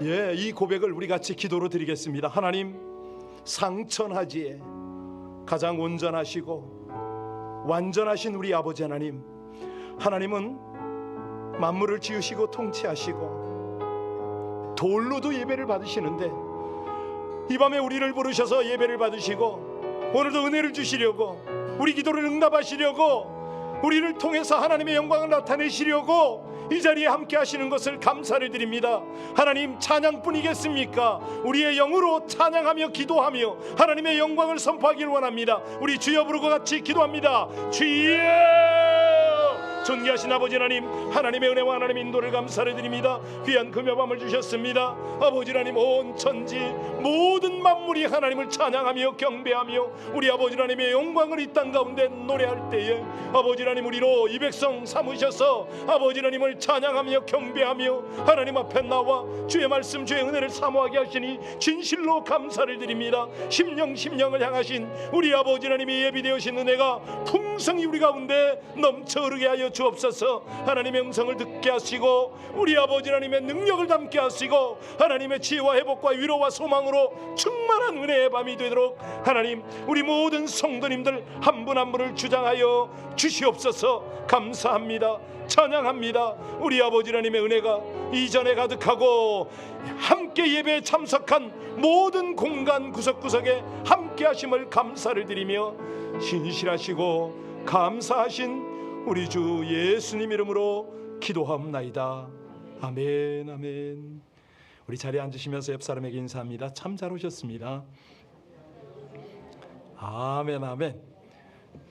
이 고백을 우리 같이 기도로 드리겠습니다. 하나님, 상천하지에 가장 온전하시고 완전하신 우리 아버지 하나님, 하나님은 만물을 지으시고 통치하시고 돌로도 예배를 받으시는데 이 밤에 우리를 부르셔서 예배를 받으시고 오늘도 은혜를 주시려고, 우리 기도를 응답하시려고, 우리를 통해서 하나님의 영광을 나타내시려고 이 자리에 함께 하시는 것을 감사를 드립니다. 하나님, 찬양뿐이겠습니까? 우리의 영으로 찬양하며 기도하며 하나님의 영광을 선포하기를 원합니다. 우리 주여 부르고 같이 기도합니다. 주여! 존귀하신 아버지 하나님, 하나님의 은혜와 하나님의 인도를 감사를 드립니다. 귀한 금요밤을 주셨습니다. 아버지 하나님, 온 천지 모든 만물이 하나님을 찬양하며 경배하며 우리 아버지 하나님의 영광을 이 땅 가운데 노래할 때에 아버지 하나님, 우리로 이 백성 삼으셔서 아버지 하나님을 찬양하며 경배하며 하나님 앞에 나와 주의 말씀, 주의 은혜를 사모하게 하시니 진실로 감사를 드립니다. 심령을 향하신 우리 아버지 하나님이 예비되으신 은혜가 풍성히 우리 가운데 넘쳐 흐르게 하여 주옵소서. 하나님의 음성을 듣게 하시고 우리 아버지 하나님의 능력을 담게 하시고 하나님의 지혜와 회복과 위로와 소망으로 충만한 은혜의 밤이 되도록 하나님, 우리 모든 성도님들 한 분 한 분을 주장하여 주시옵소서. 감사합니다. 찬양합니다. 우리 아버지 하나님의 은혜가 이전에 가득하고 함께 예배에 참석한 모든 공간 구석구석에 함께 하심을 감사를 드리며 신실하시고 감사하신 우리 주 예수님 이름으로 기도하옵나이다. 아멘, 아멘. 우리 자리에 앉으시면서 옆 사람에게 인사합니다. 참 잘 오셨습니다. 아멘, 아멘.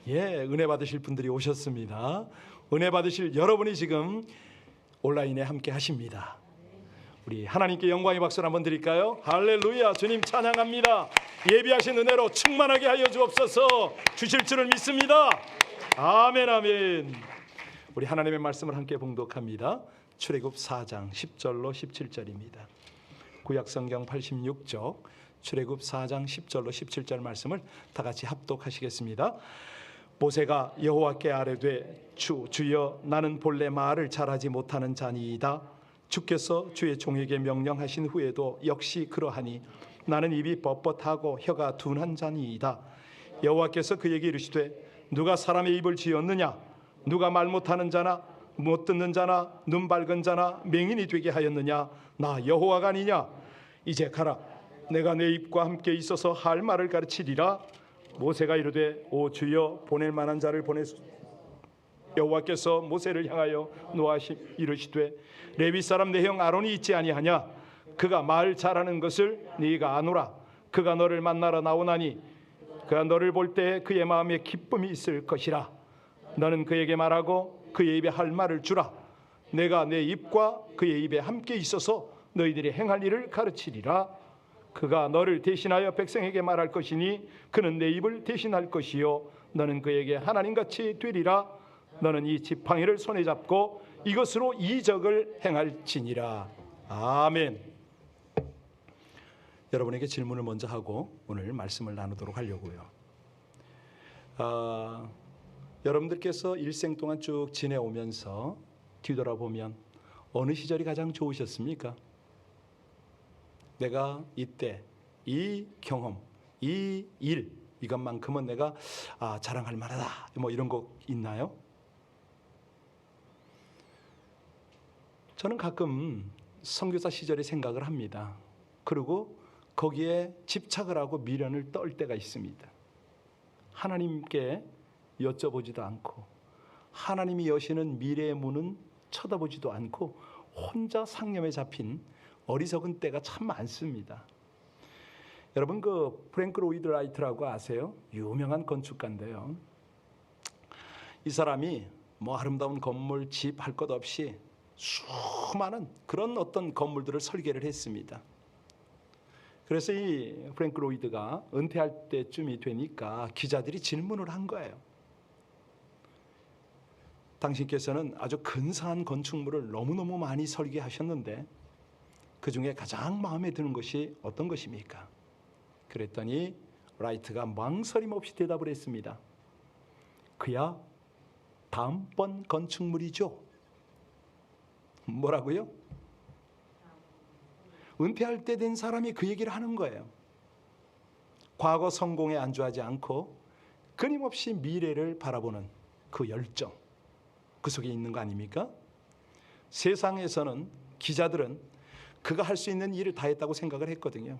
은혜 받으실 분들이 오셨습니다. 은혜 받으실 여러분이 지금 온라인에 함께 하십니다. 우리 하나님께 영광의 박수를 한번 드릴까요? 할렐루야. 주님 찬양합니다. 예비하신 은혜로 충만하게 하여 주옵소서. 주실 줄을 믿습니다. 아멘, 아멘. 우리 하나님의 말씀을 함께 봉독합니다. 출애굽 4장 10절로 17절입니다. 구약성경 86쪽 출애굽 4장 10절로 17절 말씀을 다 같이 합독하시겠습니다. 모세가 여호와께 아뢰되 주여, 나는 본래 말을 잘하지 못하는 자니이다. 주께서 주의 종에게 명령하신 후에도 역시 그러하니 나는 입이 뻣뻣하고 혀가 둔한 자니이다. 여호와께서 그에게 이르시되 누가 사람의 입을 지었느냐? 누가 말 못하는 자나 못 듣는 자나 눈 밝은 자나 맹인이 되게 하였느냐? 나 여호와가 아니냐? 이제 가라. 내가 내 입과 함께 있어서 할 말을 가르치리라. 모세가 이르되 오 주여, 보낼 만한 자를 보내소. 여호와께서 모세를 향하여 노하시 이르시되 레위 사람 내 형 아론이 있지 아니하냐? 그가 말 잘하는 것을 네가 아노라. 그가 너를 만나러 나오나니 그가 너를 볼 때 그의 마음에 기쁨이 있을 것이라. 너는 그에게 말하고 그의 입에 할 말을 주라. 내가 내 입과 그의 입에 함께 있어서 너희들이 행할 일을 가르치리라. 그가 너를 대신하여 백성에게 말할 것이니 그는 내 입을 대신할 것이요 너는 그에게 하나님같이 되리라. 너는 이 지팡이를 손에 잡고 이것으로 이적을 행할지니라. 아멘. 여러분에게 질문을 먼저 하고 오늘 말씀을 나누도록 하려고요. 여러분들께서 일생 동안 쭉 지내오면서 뒤돌아보면 어느 시절이 가장 좋으셨습니까? 내가 이때 이 경험, 이 일, 이것만큼은 내가 자랑할 만하다, 뭐 이런 거 있나요? 저는 가끔 선교사 시절의 생각을 합니다. 그리고 거기에 집착을 하고 미련을 떨 때가 있습니다. 하나님께 여쭤보지도 않고 하나님이 여시는 미래의 문은 쳐다보지도 않고 혼자 상념에 잡힌 어리석은 때가 참 많습니다. 여러분, 그 프랭크 로이드 라이트라고 아세요? 유명한 건축가인데요. 이 사람이 뭐 아름다운 건물, 집 할 것 없이 수많은 그런 어떤 건물들을 설계를 했습니다. 그래서 이 프랭크 로이드가 은퇴할 때쯤이 되니까 기자들이 질문을 한 거예요. 당신께서는 아주 근사한 건축물을 너무너무 많이 설계하셨는데 그 중에 가장 마음에 드는 것이 어떤 것입니까? 그랬더니 라이트가 망설임 없이 대답을 했습니다. 그야 다음번 건축물이죠. 뭐라고요? 은퇴할 때 된 사람이 그 얘기를 하는 거예요. 과거 성공에 안주하지 않고 끊임없이 미래를 바라보는 그 열정, 그 속에 있는 거 아닙니까? 세상에서는 기자들은 그가 할 수 있는 일을 다 했다고 생각을 했거든요.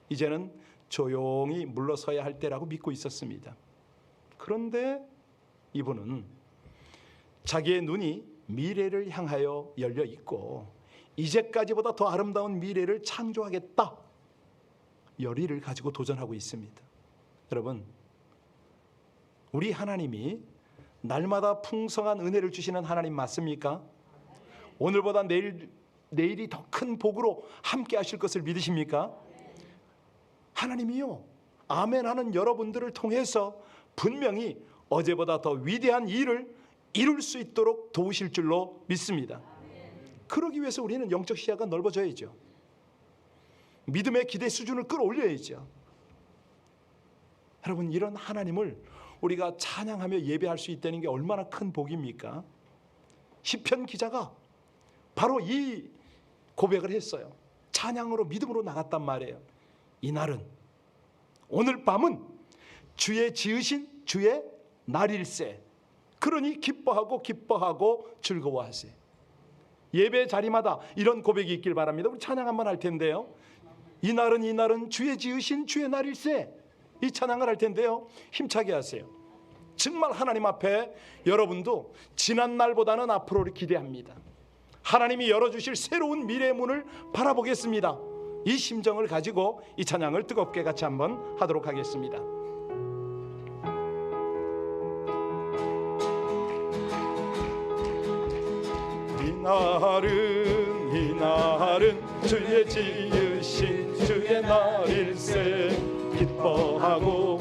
이제는 조용히 물러서야 할 때라고 믿고 있었습니다. 그런데 이분은 자기의 눈이 미래를 향하여 열려 있고 이제까지보다 더 아름다운 미래를 창조하겠다, 열의를 가지고 도전하고 있습니다. 여러분, 우리 하나님이 날마다 풍성한 은혜를 주시는 하나님 맞습니까? 오늘보다 내일이 더 큰 복으로 함께 하실 것을 믿으십니까? 하나님이요, 아멘하는 여러분들을 통해서 분명히 어제보다 더 위대한 일을 이룰 수 있도록 도우실 줄로 믿습니다. 그러기 위해서 우리는 영적 시야가 넓어져야죠. 믿음의 기대 수준을 끌어올려야죠. 여러분, 이런 하나님을 우리가 찬양하며 예배할 수 있다는 게 얼마나 큰 복입니까? 시편 기자가 바로 이 고백을 했어요. 찬양으로, 믿음으로 나갔단 말이에요. 이날은, 오늘 밤은 주의 지으신 주의 날일세. 그러니 기뻐하고 즐거워하세요. 예배 자리마다 이런 고백이 있길 바랍니다. 우리 찬양 한번 할 텐데요. 이날은 주의 지으신 주의 날일세. 이 찬양을 할 텐데요, 힘차게 하세요. 정말 하나님 앞에 여러분도 지난 날보다는 앞으로를 기대합니다. 하나님이 열어주실 새로운 미래의 문을 바라보겠습니다. 이 심정을 가지고 이 찬양을 뜨겁게 같이 한번 하도록 하겠습니다. 이날은 주의 지으신 주의 날일세. 기뻐하며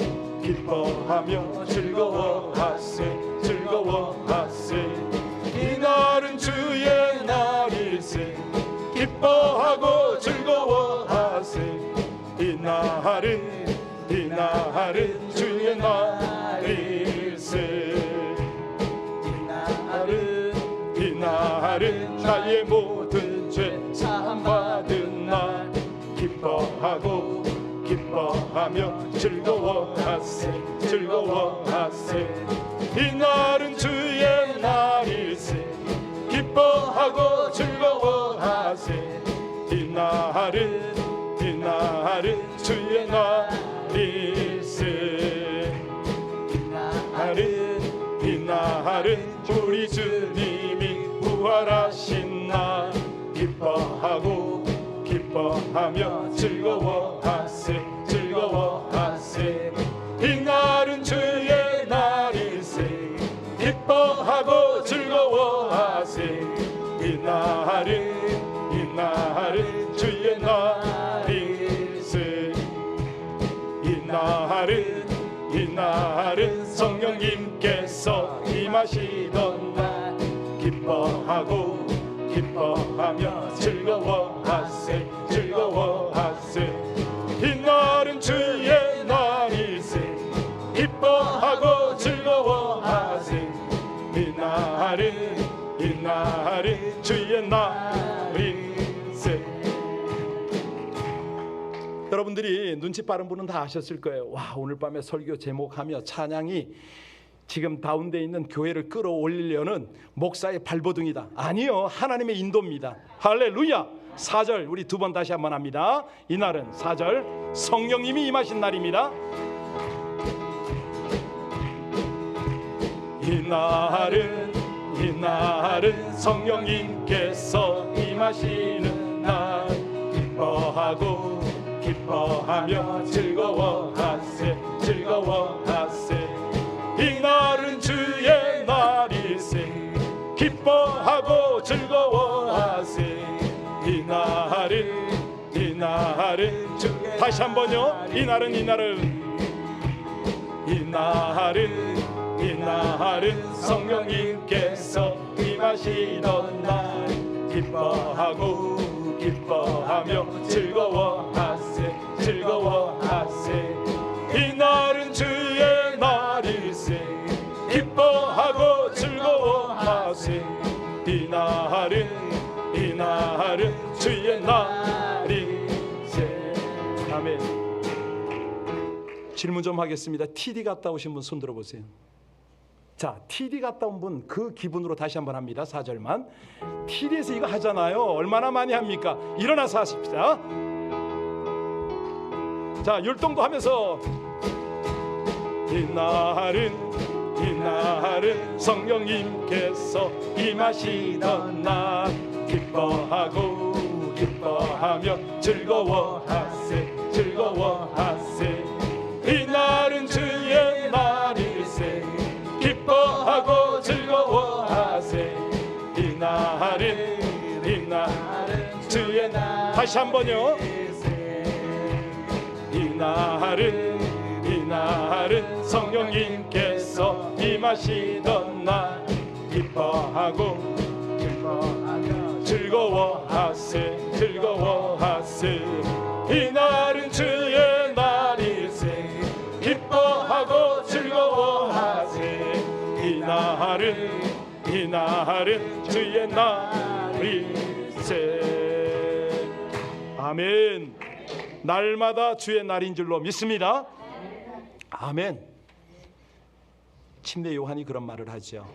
즐거워하세. 이날은 주의 날일세. 기뻐하고 즐거워하세. 이날은 주의 날일세. 이날은 나의 모든 죄 사함받은 날. 기뻐하며 즐거워하세. 이날은 주의 날일세. 기뻐하고 즐거워하세. 이날은 주의 날일세. 이날은 우리 주님이 부활하신 날. 기뻐하며 즐거워하세. 이날은 주의 날일세. 기뻐하고 즐거워하세. 이날은 주의 날일세. 이날은 성령님께서 임하시던 날. 기뻐하며 즐거워하세. 이날은 주의 날일세. 기뻐하고 즐거워하세. 이날은 주의 날일세. 여러분들이 눈치 빠른 분은 다 아셨을 거예요. 와, 오늘 밤에 설교 제목하며 찬양이 지금 다운되어 있는 교회를 끌어올리려는 목사의 발버둥이다. 아니요, 하나님의 인도입니다. 할렐루야. 4절 우리 두 번 다시 한번 합니다. 이날은 4절 성령님이 임하신 날입니다. 이날은 성령님께서 임하시는 날. 기뻐하며 즐거워하세. 이날은 주의 날일세. 기뻐하고 즐거워하세. 이날은 주의 다시 한번요. 이날은 성령님께서 임하시던 날. 기뻐하며 즐거워하세. 이날은 주의 날일세. 기뻐하고 즐거워하세. 이날은 주의 날일세. 질문 좀 하겠습니다. TD 갔다 오신 분 손 들어보세요. 자, TD 갔다 온 분 그 기분으로 다시 한번 합니다. 4절만. TD에서 이거 하잖아요. 얼마나 많이 합니까? 일어나서 하십시다. 자, 율동도 하면서 이날은 성령님께서 임하시던 날 기뻐하며 즐거워하세 이날은 주의 날일세 기뻐하고 즐거워하세 이날은 주의 날. 다시 한번요. 이날은 성령님께서 임하시던 날 기뻐하고 즐거워하세 이날은 주의 날일세 기뻐하고 즐거워하세 이날은 주의 날일세. 아멘. 날마다 주의 날인 줄로 믿습니다. 아멘. 침례 요한이 그런 말을 하죠.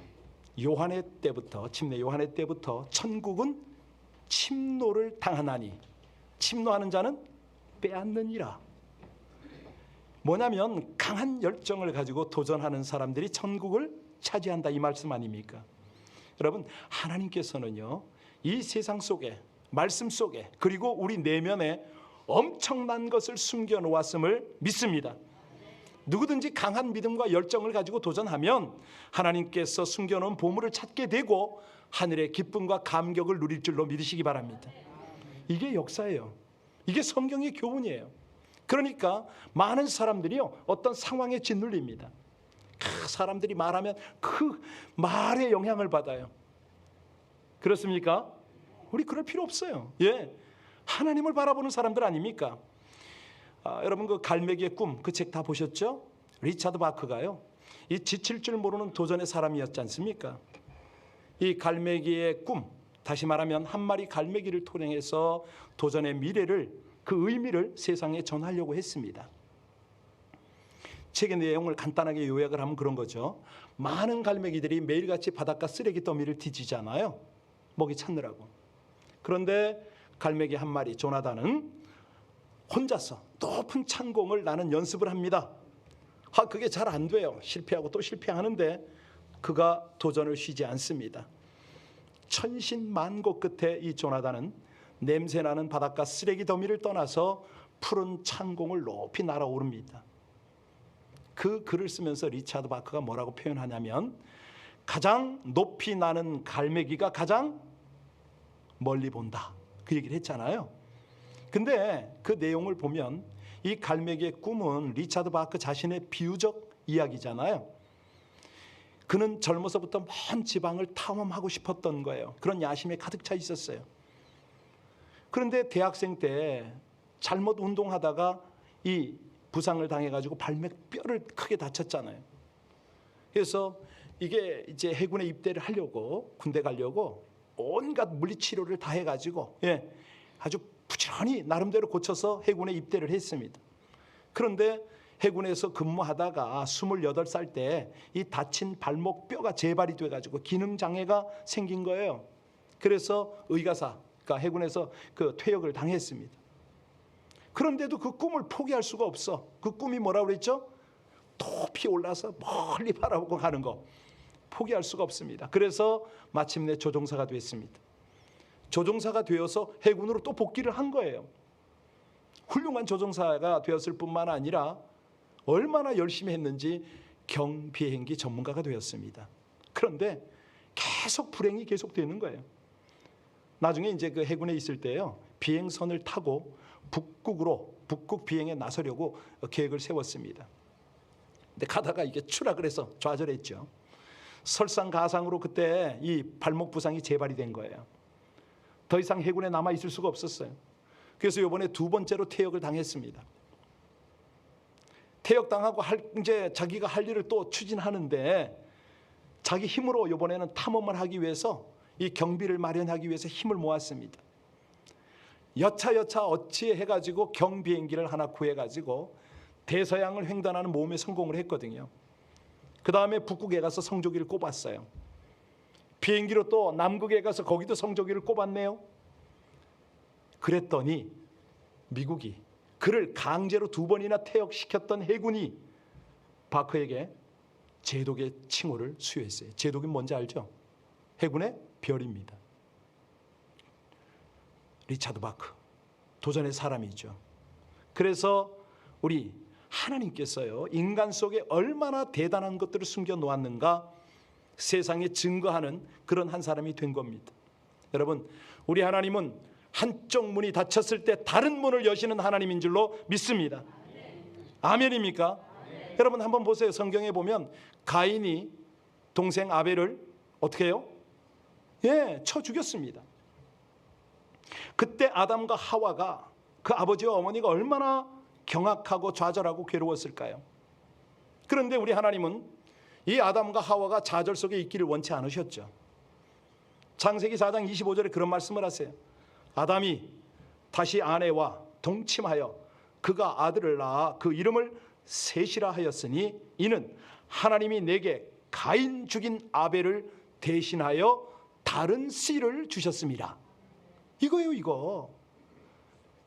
침례 요한의 때부터 천국은 침노를 당하나니 침노하는 자는 빼앗느니라. 뭐냐면 강한 열정을 가지고 도전하는 사람들이 천국을 차지한다, 이 말씀 아닙니까? 여러분, 하나님께서는요, 이 세상 속에, 말씀 속에, 그리고 우리 내면에 엄청난 것을 숨겨 놓았음을 믿습니다. 누구든지 강한 믿음과 열정을 가지고 도전하면 하나님께서 숨겨놓은 보물을 찾게 되고 하늘의 기쁨과 감격을 누릴 줄로 믿으시기 바랍니다. 이게 역사예요. 이게 성경의 교훈이에요. 그러니까 많은 사람들이요, 어떤 상황에 짓눌립니다. 사람들이 말하면 그 말에 영향을 받아요. 그렇습니까? 우리 그럴 필요 없어요. 예, 하나님을 바라보는 사람들 아닙니까? 여러분, 그 갈매기의 꿈, 그 책 다 보셨죠? 리차드 바크가요, 이 지칠 줄 모르는 도전의 사람이었지 않습니까? 이 갈매기의 꿈, 다시 말하면 한 마리 갈매기를 토령해서 도전의 미래를, 그 의미를 세상에 전하려고 했습니다. 책의 내용을 간단하게 요약을 하면 그런 거죠. 많은 갈매기들이 매일같이 바닷가 쓰레기 더미를 뒤지잖아요, 먹이 찾느라고. 그런데 갈매기 한 마리 조나단은 혼자서 높은 창공을 나는 연습을 합니다. 그게 잘 안 돼요. 실패하고 또 실패하는데 그가 도전을 쉬지 않습니다. 천신만고 끝에 이 조나단은 냄새나는 바닷가 쓰레기 더미를 떠나서 푸른 창공을 높이 날아오릅니다. 그 글을 쓰면서 리차드 바크가 뭐라고 표현하냐면, 가장 높이 나는 갈매기가 가장 멀리 본다, 그 얘기를 했잖아요. 근데 그 내용을 보면 이 갈매기의 꿈은 리차드 바크 자신의 비유적 이야기잖아요. 그는 젊어서부터 먼 지방을 탐험하고 싶었던 거예요. 그런 야심에 가득 차 있었어요. 그런데 대학생 때 잘못 운동하다가 이 부상을 당해가지고 발맥뼈를 크게 다쳤잖아요. 그래서 이게 이제 해군에 입대를 하려고, 군대 가려고 온갖 물리치료를 다 해가지고 아주 부지런히 나름대로 고쳐서 해군에 입대를 했습니다. 그런데 해군에서 근무하다가 28살 때 이 다친 발목 뼈가 재발이 돼가지고 기능장애가 생긴 거예요. 그래서 의가사가 해군에서 그 퇴역을 당했습니다. 그런데도 그 꿈을 포기할 수가 없어. 그 꿈이 뭐라고 그랬죠? 높이 올라서 멀리 바라보고 가는 거. 포기할 수가 없습니다. 그래서 마침내 조종사가 됐습니다. 조종사가 되어서 해군으로 또 복귀를 한 거예요. 훌륭한 조종사가 되었을 뿐만 아니라 얼마나 열심히 했는지 경비행기 전문가가 되었습니다. 그런데 계속 불행이 계속되는 거예요. 나중에 이제 그 해군에 있을 때요, 비행선을 타고 북극 비행에 나서려고 계획을 세웠습니다. 근데 가다가 이게 추락을 해서 좌절했죠. 설상가상으로 그때 이 발목 부상이 재발이 된 거예요. 더 이상 해군에 남아 있을 수가 없었어요. 그래서 이번에 2번째로 퇴역을 당했습니다. 퇴역당하고 이제 자기가 할 일을 또 추진하는데 자기 힘으로 이번에는 탐험을 하기 위해서 이 경비를 마련하기 위해서 힘을 모았습니다. 여차여차 어찌 해가지고 경비행기를 하나 구해가지고 대서양을 횡단하는 모험에 성공을 했거든요. 그 다음에 북극에 가서 성조기를 꼽았어요. 비행기로 또 남극에 가서 거기도 성조기를 꼽았네요. 그랬더니 미국이 그를 강제로 2번이나 퇴역시켰던 해군이 바크에게 제독의 칭호를 수여했어요. 제독이 뭔지 알죠? 해군의 별입니다. 리차드 바크, 도전의 사람이죠. 그래서 우리 하나님께서요, 인간 속에 얼마나 대단한 것들을 숨겨 놓았는가 세상에 증거하는 그런 한 사람이 된 겁니다. 여러분, 우리 하나님은 한쪽 문이 닫혔을 때 다른 문을 여시는 하나님인 줄로 믿습니다. 아멘입니까? 여러분 한번 보세요. 성경에 보면 가인이 동생 아벨을 어떻게 해요? 쳐 죽였습니다. 그때 아담과 하와가 그 아버지와 어머니가 얼마나 경악하고 좌절하고 괴로웠을까요? 그런데 우리 하나님은 이 아담과 하와가 좌절 속에 있기를 원치 않으셨죠. 창세기 4장 25절에 그런 말씀을 하세요. 아담이 다시 아내와 동침하여 그가 아들을 낳아 그 이름을 셋이라 하였으니 이는 하나님이 내게 가인 죽인 아벨을 대신하여 다른 씨를 주셨습니다. 이거예요, 이거.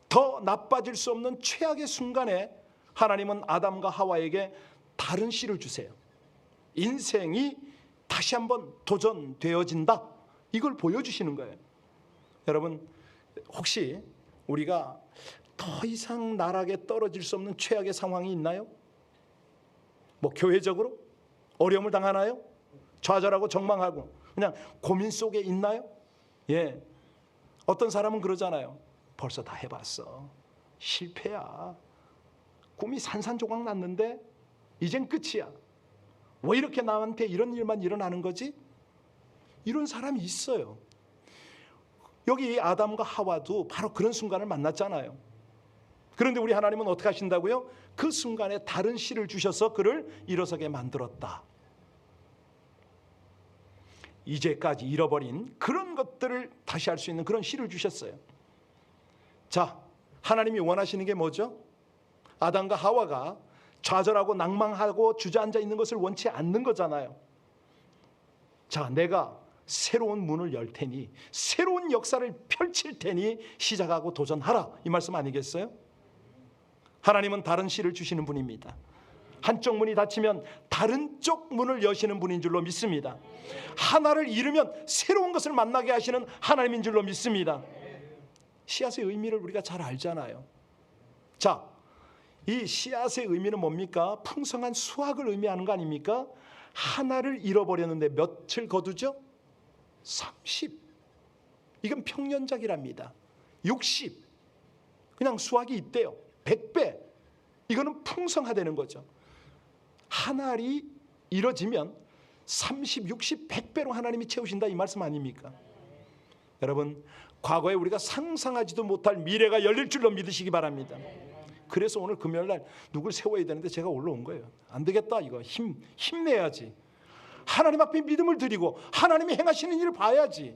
더 나빠질 수 없는 최악의 순간에 하나님은 아담과 하와에게 다른 씨를 주세요. 인생이 다시 한번 도전되어진다, 이걸 보여주시는 거예요. 여러분, 혹시 우리가 더 이상 나락에 떨어질 수 없는 최악의 상황이 있나요? 뭐 교회적으로 어려움을 당하나요? 좌절하고 정망하고 그냥 고민 속에 있나요? 어떤 사람은 그러잖아요. 벌써 다 해봤어. 실패야. 꿈이 산산조각 났는데 이젠 끝이야. 왜 이렇게 나한테 이런 일만 일어나는 거지? 이런 사람이 있어요. 여기 아담과 하와도 바로 그런 순간을 만났잖아요. 그런데 우리 하나님은 어떻게 하신다고요? 그 순간에 다른 씨를 주셔서 그를 일어서게 만들었다. 이제까지 잃어버린 그런 것들을 다시 할 수 있는 그런 씨를 주셨어요. 자, 하나님이 원하시는 게 뭐죠? 아담과 하와가 좌절하고 낭망하고 주저앉아 있는 것을 원치 않는 거잖아요. 자, 내가 새로운 문을 열 테니, 새로운 역사를 펼칠 테니 시작하고 도전하라, 이 말씀 아니겠어요? 하나님은 다른 씨를 주시는 분입니다. 한쪽 문이 닫히면 다른 쪽 문을 여시는 분인 줄로 믿습니다. 하나를 잃으면 새로운 것을 만나게 하시는 하나님인 줄로 믿습니다. 씨앗의 의미를 우리가 잘 알잖아요. 자, 이 씨앗의 의미는 뭡니까? 풍성한 수확을 의미하는 거 아닙니까? 하나를 잃어버렸는데 며칠 거두죠? 30. 이건 평년작이랍니다. 60. 그냥 수확이 있대요. 100배. 이거는 풍성하다는 거죠. 한 알이 이뤄지면 30, 60, 100배로 하나님이 채우신다, 이 말씀 아닙니까? 여러분, 과거에 우리가 상상하지도 못할 미래가 열릴 줄로 믿으시기 바랍니다. 그래서 오늘 금요일날 누굴 세워야 되는데 제가 올라온 거예요. 안 되겠다, 이거 힘내야지. 하나님 앞에 믿음을 드리고 하나님이 행하시는 일을 봐야지.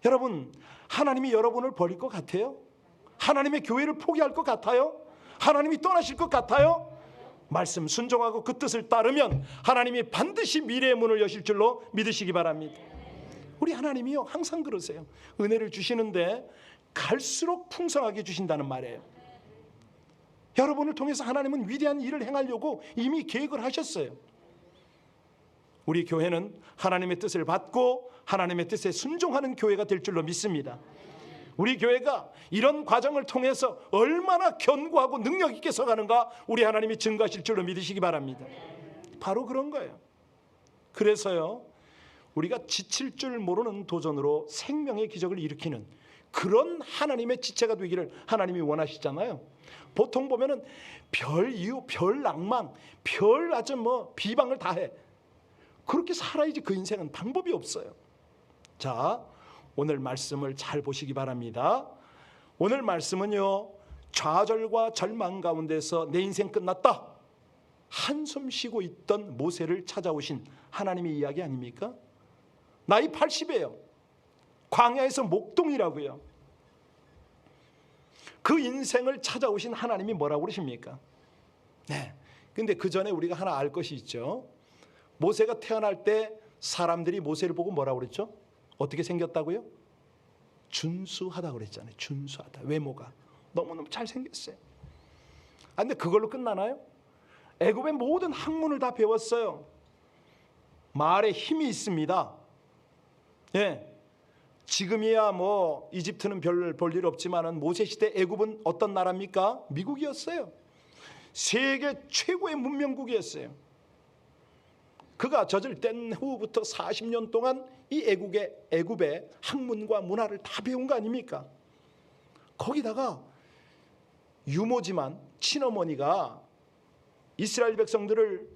여러분, 하나님이 여러분을 버릴 것 같아요? 하나님의 교회를 포기할 것 같아요? 하나님이 떠나실 것 같아요? 말씀 순종하고 그 뜻을 따르면 하나님이 반드시 미래의 문을 여실 줄로 믿으시기 바랍니다. 우리 하나님이요, 항상 그러세요. 은혜를 주시는데 갈수록 풍성하게 주신다는 말이에요. 여러분을 통해서 하나님은 위대한 일을 행하려고 이미 계획을 하셨어요. 우리 교회는 하나님의 뜻을 받고 하나님의 뜻에 순종하는 교회가 될 줄로 믿습니다. 우리 교회가 이런 과정을 통해서 얼마나 견고하고 능력 있게 서가는가 우리 하나님이 증거하실 줄로 믿으시기 바랍니다. 바로 그런 거예요. 그래서요, 우리가 지칠 줄 모르는 도전으로 생명의 기적을 일으키는 그런 하나님의 지체가 되기를 하나님이 원하시잖아요. 보통 보면은 별 이유, 별 낭만, 별 아주 비방을 다 해. 그렇게 살아야지. 그 인생은 방법이 없어요. 자, 오늘 말씀을 잘 보시기 바랍니다. 오늘 말씀은요, 좌절과 절망 가운데서 내 인생 끝났다, 한숨 쉬고 있던 모세를 찾아오신 하나님의 이야기 아닙니까? 나이 80이에요. 광야에서 목동이라고요. 그 인생을 찾아오신 하나님이 뭐라고 그러십니까? 네. 근데 그 전에 우리가 하나 알 것이 있죠. 모세가 태어날 때 사람들이 모세를 보고 뭐라고 그랬죠? 어떻게 생겼다고요? 준수하다고 그랬잖아요. 준수하다. 외모가 너무너무 잘생겼어요. 근데 그걸로 끝나나요? 애굽의 모든 학문을 다 배웠어요. 말에 힘이 있습니다. 예. 지금이야 뭐 이집트는 별 볼 일 없지만은 모세 시대 애굽은 어떤 나라입니까? 미국이었어요. 세계 최고의 문명국이었어요. 그가 젖을 뗀 후부터 40년 동안 이 애굽의 학문과 문화를 다 배운 거 아닙니까? 거기다가 유모지만 친어머니가 이스라엘 백성들을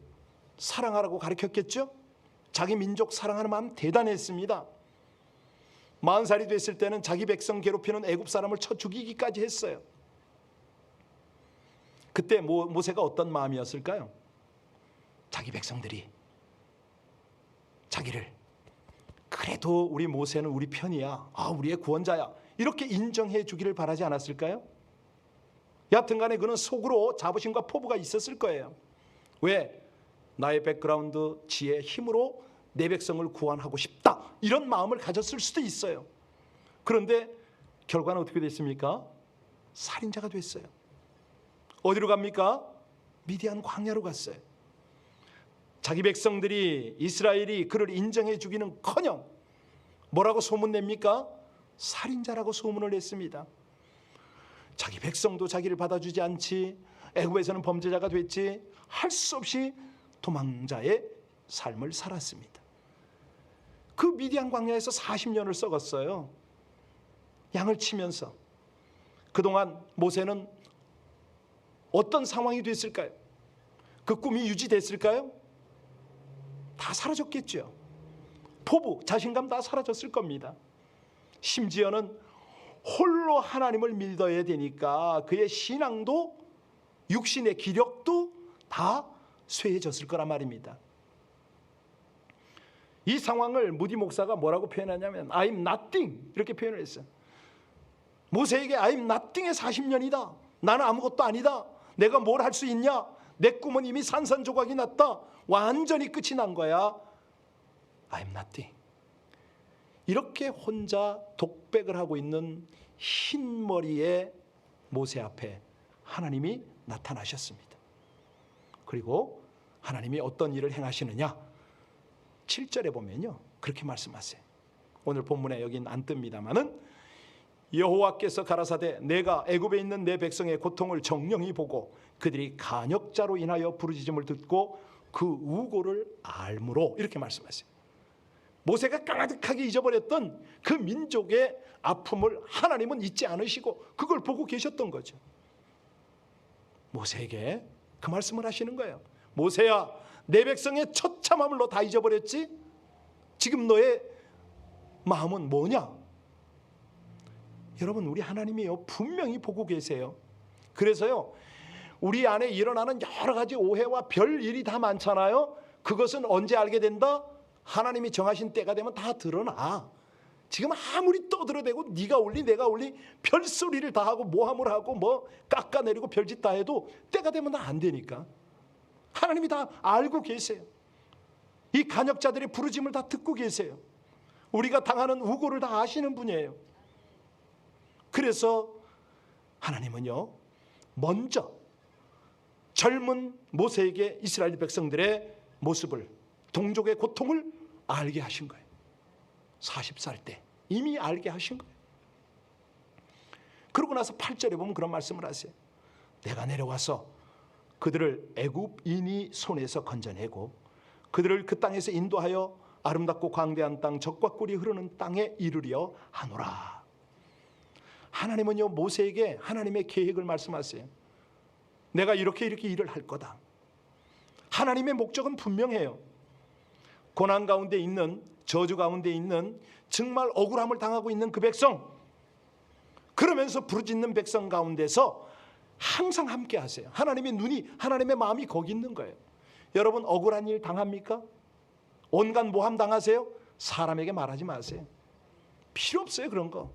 사랑하라고 가르쳤겠죠? 자기 민족 사랑하는 마음 대단했습니다. 40살이 됐을 때는 자기 백성 괴롭히는 애굽 사람을 쳐 죽이기까지 했어요. 그때 모세가 어떤 마음이었을까요? 자기 백성들이 자기를 그래도 우리 모세는 우리 편이야, 우리의 구원자야, 이렇게 인정해 주기를 바라지 않았을까요? 여하튼간에 그는 속으로 자부심과 포부가 있었을 거예요. 왜? 나의 백그라운드, 지혜, 힘으로 내 백성을 구원하고 싶다, 이런 마음을 가졌을 수도 있어요. 그런데 결과는 어떻게 됐습니까? 살인자가 됐어요. 어디로 갑니까? 미디안 광야로 갔어요. 자기 백성들이, 이스라엘이 그를 인정해 주기는커녕 뭐라고 소문냅니까? 살인자라고 소문을 냈습니다. 자기 백성도 자기를 받아주지 않지, 애굽에서는 범죄자가 됐지, 할 수 없이 도망자의 삶을 살았습니다. 그 미디안 광야에서 40년을 썩었어요. 양을 치면서. 그동안 모세는 어떤 상황이 됐을까요? 그 꿈이 유지됐을까요? 다 사라졌겠죠. 포부, 자신감 다 사라졌을 겁니다. 심지어는 홀로 하나님을 믿어야 되니까 그의 신앙도, 육신의 기력도 다 쇠해졌을 거란 말입니다. 이 상황을 무디 목사가 뭐라고 표현하냐면 I'm nothing, 이렇게 표현을 했어요. 모세에게 I'm nothing의 40년이다. 나는 아무것도 아니다. 내가 뭘 할 수 있냐? 내 꿈은 이미 산산조각이 났다. 완전히 끝이 난 거야. I'm nothing. 이렇게 혼자 독백을 하고 있는 흰머리의 모세 앞에 하나님이 나타나셨습니다. 그리고 하나님이 어떤 일을 행하시느냐? 7절에 보면요, 그렇게 말씀하세요. 오늘 본문에 여긴 안 뜹니다마는, 여호와께서 가라사대 내가 애굽에 있는 내 백성의 고통을 정령히 보고 그들이 간역자로 인하여 부르짖음을 듣고 그 우고를 알므로, 이렇게 말씀하세요. 모세가 까마득하게 잊어버렸던 그 민족의 아픔을 하나님은 잊지 않으시고 그걸 보고 계셨던 거죠. 모세에게 그 말씀을 하시는 거예요. 모세야, 내 백성의 처참함을 너 다 잊어버렸지? 지금 너의 마음은 뭐냐? 여러분, 우리 하나님이요, 분명히 보고 계세요. 그래서요, 우리 안에 일어나는 여러 가지 오해와 별 일이 다 많잖아요. 그것은 언제 알게 된다? 하나님이 정하신 때가 되면 다 드러나. 지금 아무리 떠들어대고 네가 올리 내가 올리 별소리를 다 하고 모함을 하고 뭐 깎아내리고 별짓 다 해도 때가 되면 다 안 되니까 하나님이 다 알고 계세요. 이 간역자들의 부르짐을 다 듣고 계세요. 우리가 당하는 우고를 다 아시는 분이에요. 그래서 하나님은요, 먼저 젊은 모세에게 이스라엘 백성들의 모습을, 동족의 고통을 알게 하신 거예요. 40살 때 이미 알게 하신 거예요. 그러고 나서 8절에 보면 그런 말씀을 하세요. 내가 내려와서 그들을 애굽인이 손에서 건져내고 그들을 그 땅에서 인도하여 아름답고 광대한 땅, 젖과 꿀이 흐르는 땅에 이르려 하노라. 하나님은요, 모세에게 하나님의 계획을 말씀하세요. 내가 이렇게 일을 할 거다. 하나님의 목적은 분명해요. 고난 가운데 있는, 저주 가운데 있는, 정말 억울함을 당하고 있는 그 백성, 그러면서 부르짖는 백성 가운데서 항상 함께 하세요. 하나님의 눈이, 하나님의 마음이 거기 있는 거예요. 여러분, 억울한 일 당합니까? 온갖 모함 당하세요? 사람에게 말하지 마세요. 필요 없어요, 그런 거.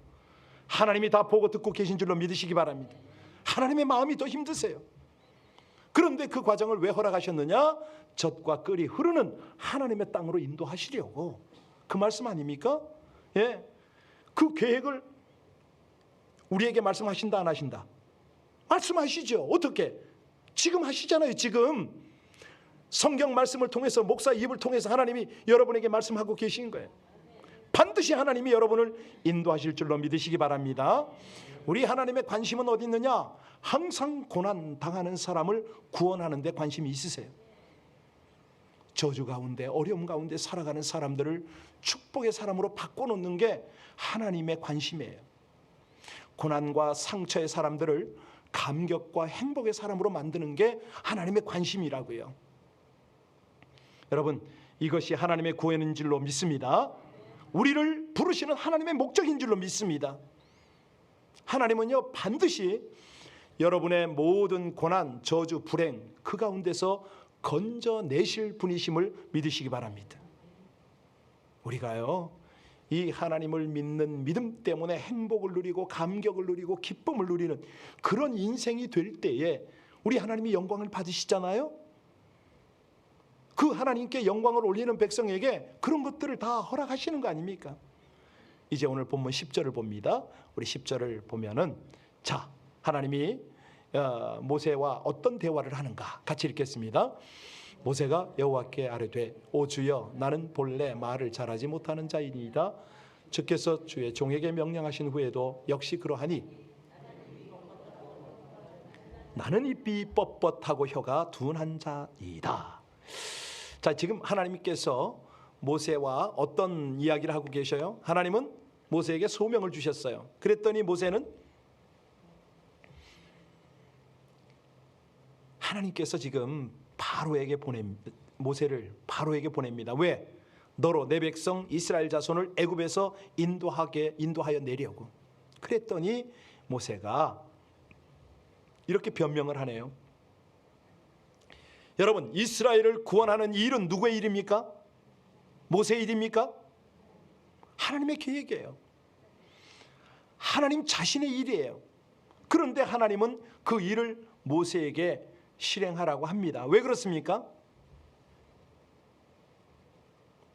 하나님이 다 보고 듣고 계신 줄로 믿으시기 바랍니다. 하나님의 마음이 더 힘드세요. 그런데 그 과정을 왜 허락하셨느냐? 젖과 꿀이 흐르는 하나님의 땅으로 인도하시려고. 그 말씀 아닙니까? 예, 그 계획을 우리에게 말씀하신다 안 하신다? 말씀하시죠. 어떻게? 지금 하시잖아요. 지금 성경 말씀을 통해서, 목사 입을 통해서 하나님이 여러분에게 말씀하고 계신 거예요. 반드시 하나님이 여러분을 인도하실 줄로 믿으시기 바랍니다. 우리 하나님의 관심은 어디 있느냐? 항상 고난 당하는 사람을 구원하는 데 관심이 있으세요. 저주 가운데, 어려움 가운데 살아가는 사람들을 축복의 사람으로 바꿔놓는 게 하나님의 관심이에요. 고난과 상처의 사람들을 감격과 행복의 사람으로 만드는 게 하나님의 관심이라고요. 여러분, 이것이 하나님의 구원인 줄로 믿습니다. 우리를 부르시는 하나님의 목적인 줄로 믿습니다. 하나님은요, 반드시 여러분의 모든 고난, 저주, 불행 그 가운데서 건져내실 분이심을 믿으시기 바랍니다. 우리가요, 이 하나님을 믿는 믿음 때문에 행복을 누리고 감격을 누리고 기쁨을 누리는 그런 인생이 될 때에 우리 하나님이 영광을 받으시잖아요. 그 하나님께 영광을 올리는 백성에게 그런 것들을 다 허락하시는 거 아닙니까? 이제 오늘 본문 10절을 봅니다. 우리 10절을 보면은, 자, 하나님이 모세와 어떤 대화를 하는가 같이 읽겠습니다. 모세가 여호와께 아뢰되, 오 주여, 나는 본래 말을 잘하지 못하는 자이니이다. 주께서 주의 종에게 명령하신 후에도 역시 그러하니 나는 입이 뻣뻣하고 혀가 둔한 자이다. 자, 지금 하나님께서 모세와 어떤 이야기를 하고 계셔요? 하나님은 모세에게 소명을 주셨어요. 그랬더니 모세는, 하나님께서 지금 모세를 바로에게 보냅니다. 왜? 너로 내 백성 이스라엘 자손을 애굽에서 인도하여 내려고. 그랬더니 모세가 이렇게 변명을 하네요. 여러분, 이스라엘을 구원하는 이 일은 누구의 일입니까? 모세의 일입니까? 하나님의 계획이에요. 하나님 자신의 일이에요. 그런데 하나님은 그 일을 모세에게 실행하라고 합니다. 왜 그렇습니까?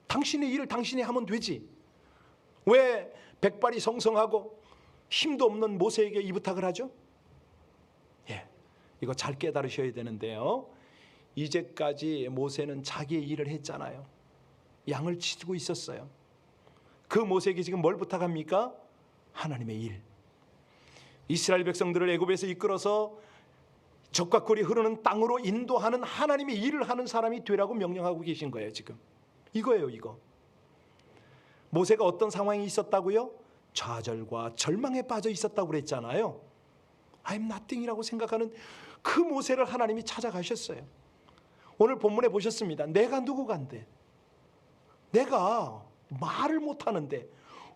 당신의 일을 당신이 하면 되지. 왜 백발이 성성하고 힘도 없는 모세에게 이 부탁을 하죠? 예, 이거 잘 깨달으셔야 되는데요. 이제까지 모세는 자기의 일을 했잖아요. 양을 치고 있었어요. 그 모세에게 지금 뭘 부탁합니까? 하나님의 일. 이스라엘 백성들을 애굽에서 이끌어서 젖과 꿀이 흐르는 땅으로 인도하는 하나님의 일을 하는 사람이 되라고 명령하고 계신 거예요. 지금 이거예요. 이거. 모세가 어떤 상황이 있었다고요? 좌절과 절망에 빠져 있었다고 그랬잖아요. I'm nothing이라고 생각하는 그 모세를 하나님이 찾아가셨어요. 오늘 본문에 보셨습니다. 내가 누구간데, 내가 말을 못하는데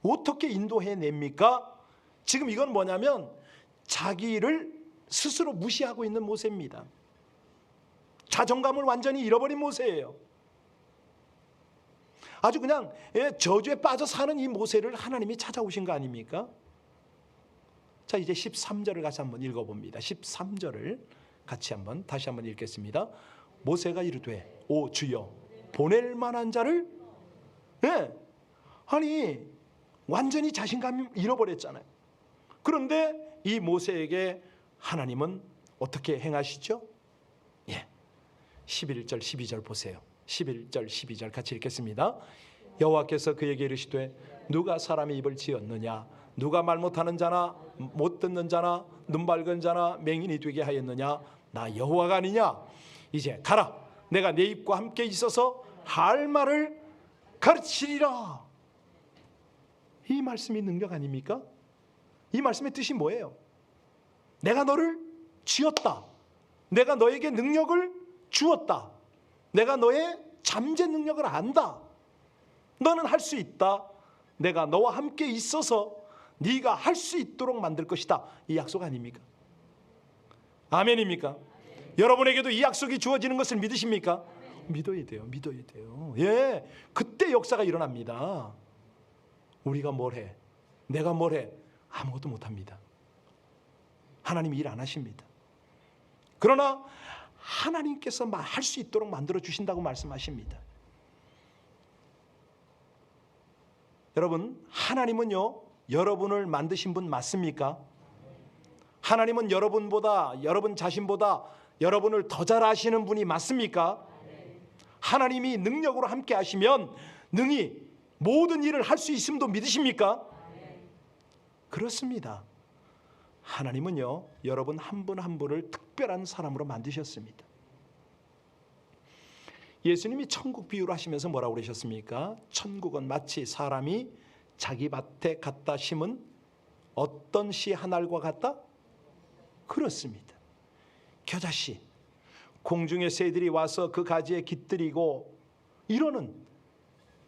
어떻게 인도해냅니까? 지금 이건 뭐냐면 자기를 스스로 무시하고 있는 모세입니다. 자존감을 완전히 잃어버린 모세예요. 아주 그냥 저주에 빠져 사는 이 모세를 하나님이 찾아오신 거 아닙니까? 자, 이제 13절을 같이 한번 읽어봅니다. 13절을 같이 다시 한번 읽겠습니다. 모세가 이르되, 오 주여, 보낼 만한 자를, 아니 완전히 자신감을 잃어버렸잖아요. 그런데 이 모세에게 하나님은 어떻게 행하시죠? 11절 12절 보세요. 11절 12절 같이 읽겠습니다. 여호와께서 그에게 이르시되, 누가 사람의 입을 지었느냐? 누가 말 못하는 자나 못 듣는 자나 눈 밝은 자나 맹인이 되게 하였느냐? 나 여호와가 아니냐? 이제 가라. 내가 내 입과 함께 있어서 할 말을 가르치리라. 이 말씀이 능력 아닙니까? 이 말씀의 뜻이 뭐예요? 내가 너를 지었다. 내가 너에게 능력을 주었다. 내가 너의 잠재 능력을 안다. 너는 할 수 있다. 내가 너와 함께 있어서 네가 할 수 있도록 만들 것이다. 이 약속 아닙니까? 아멘입니까? 여러분에게도 이 약속이 주어지는 것을 믿으십니까? 믿어야 돼요. 믿어야 돼요. 예, 그때 역사가 일어납니다. 우리가 뭘 해? 내가 뭘 해? 아무것도 못합니다. 하나님이 일 안 하십니다. 그러나 하나님께서 할 수 있도록 만들어 주신다고 말씀하십니다. 여러분, 하나님은요, 여러분을 만드신 분 맞습니까? 하나님은 여러분보다, 여러분 자신보다 여러분을 더 잘 아시는 분이 맞습니까? 하나님이 능력으로 함께 하시면 능히 모든 일을 할 수 있음도 믿으십니까? 그렇습니다. 하나님은요, 여러분 한 분 한 분을 특별한 사람으로 만드셨습니다. 예수님이 천국 비유를 하시면서 뭐라고 그러셨습니까? 천국은 마치 사람이 자기 밭에 갖다 심은 어떤 씨 한 알과 같다? 그렇습니다. 겨자씨, 공중의 새들이 와서 그 가지에 깃들이고 이러는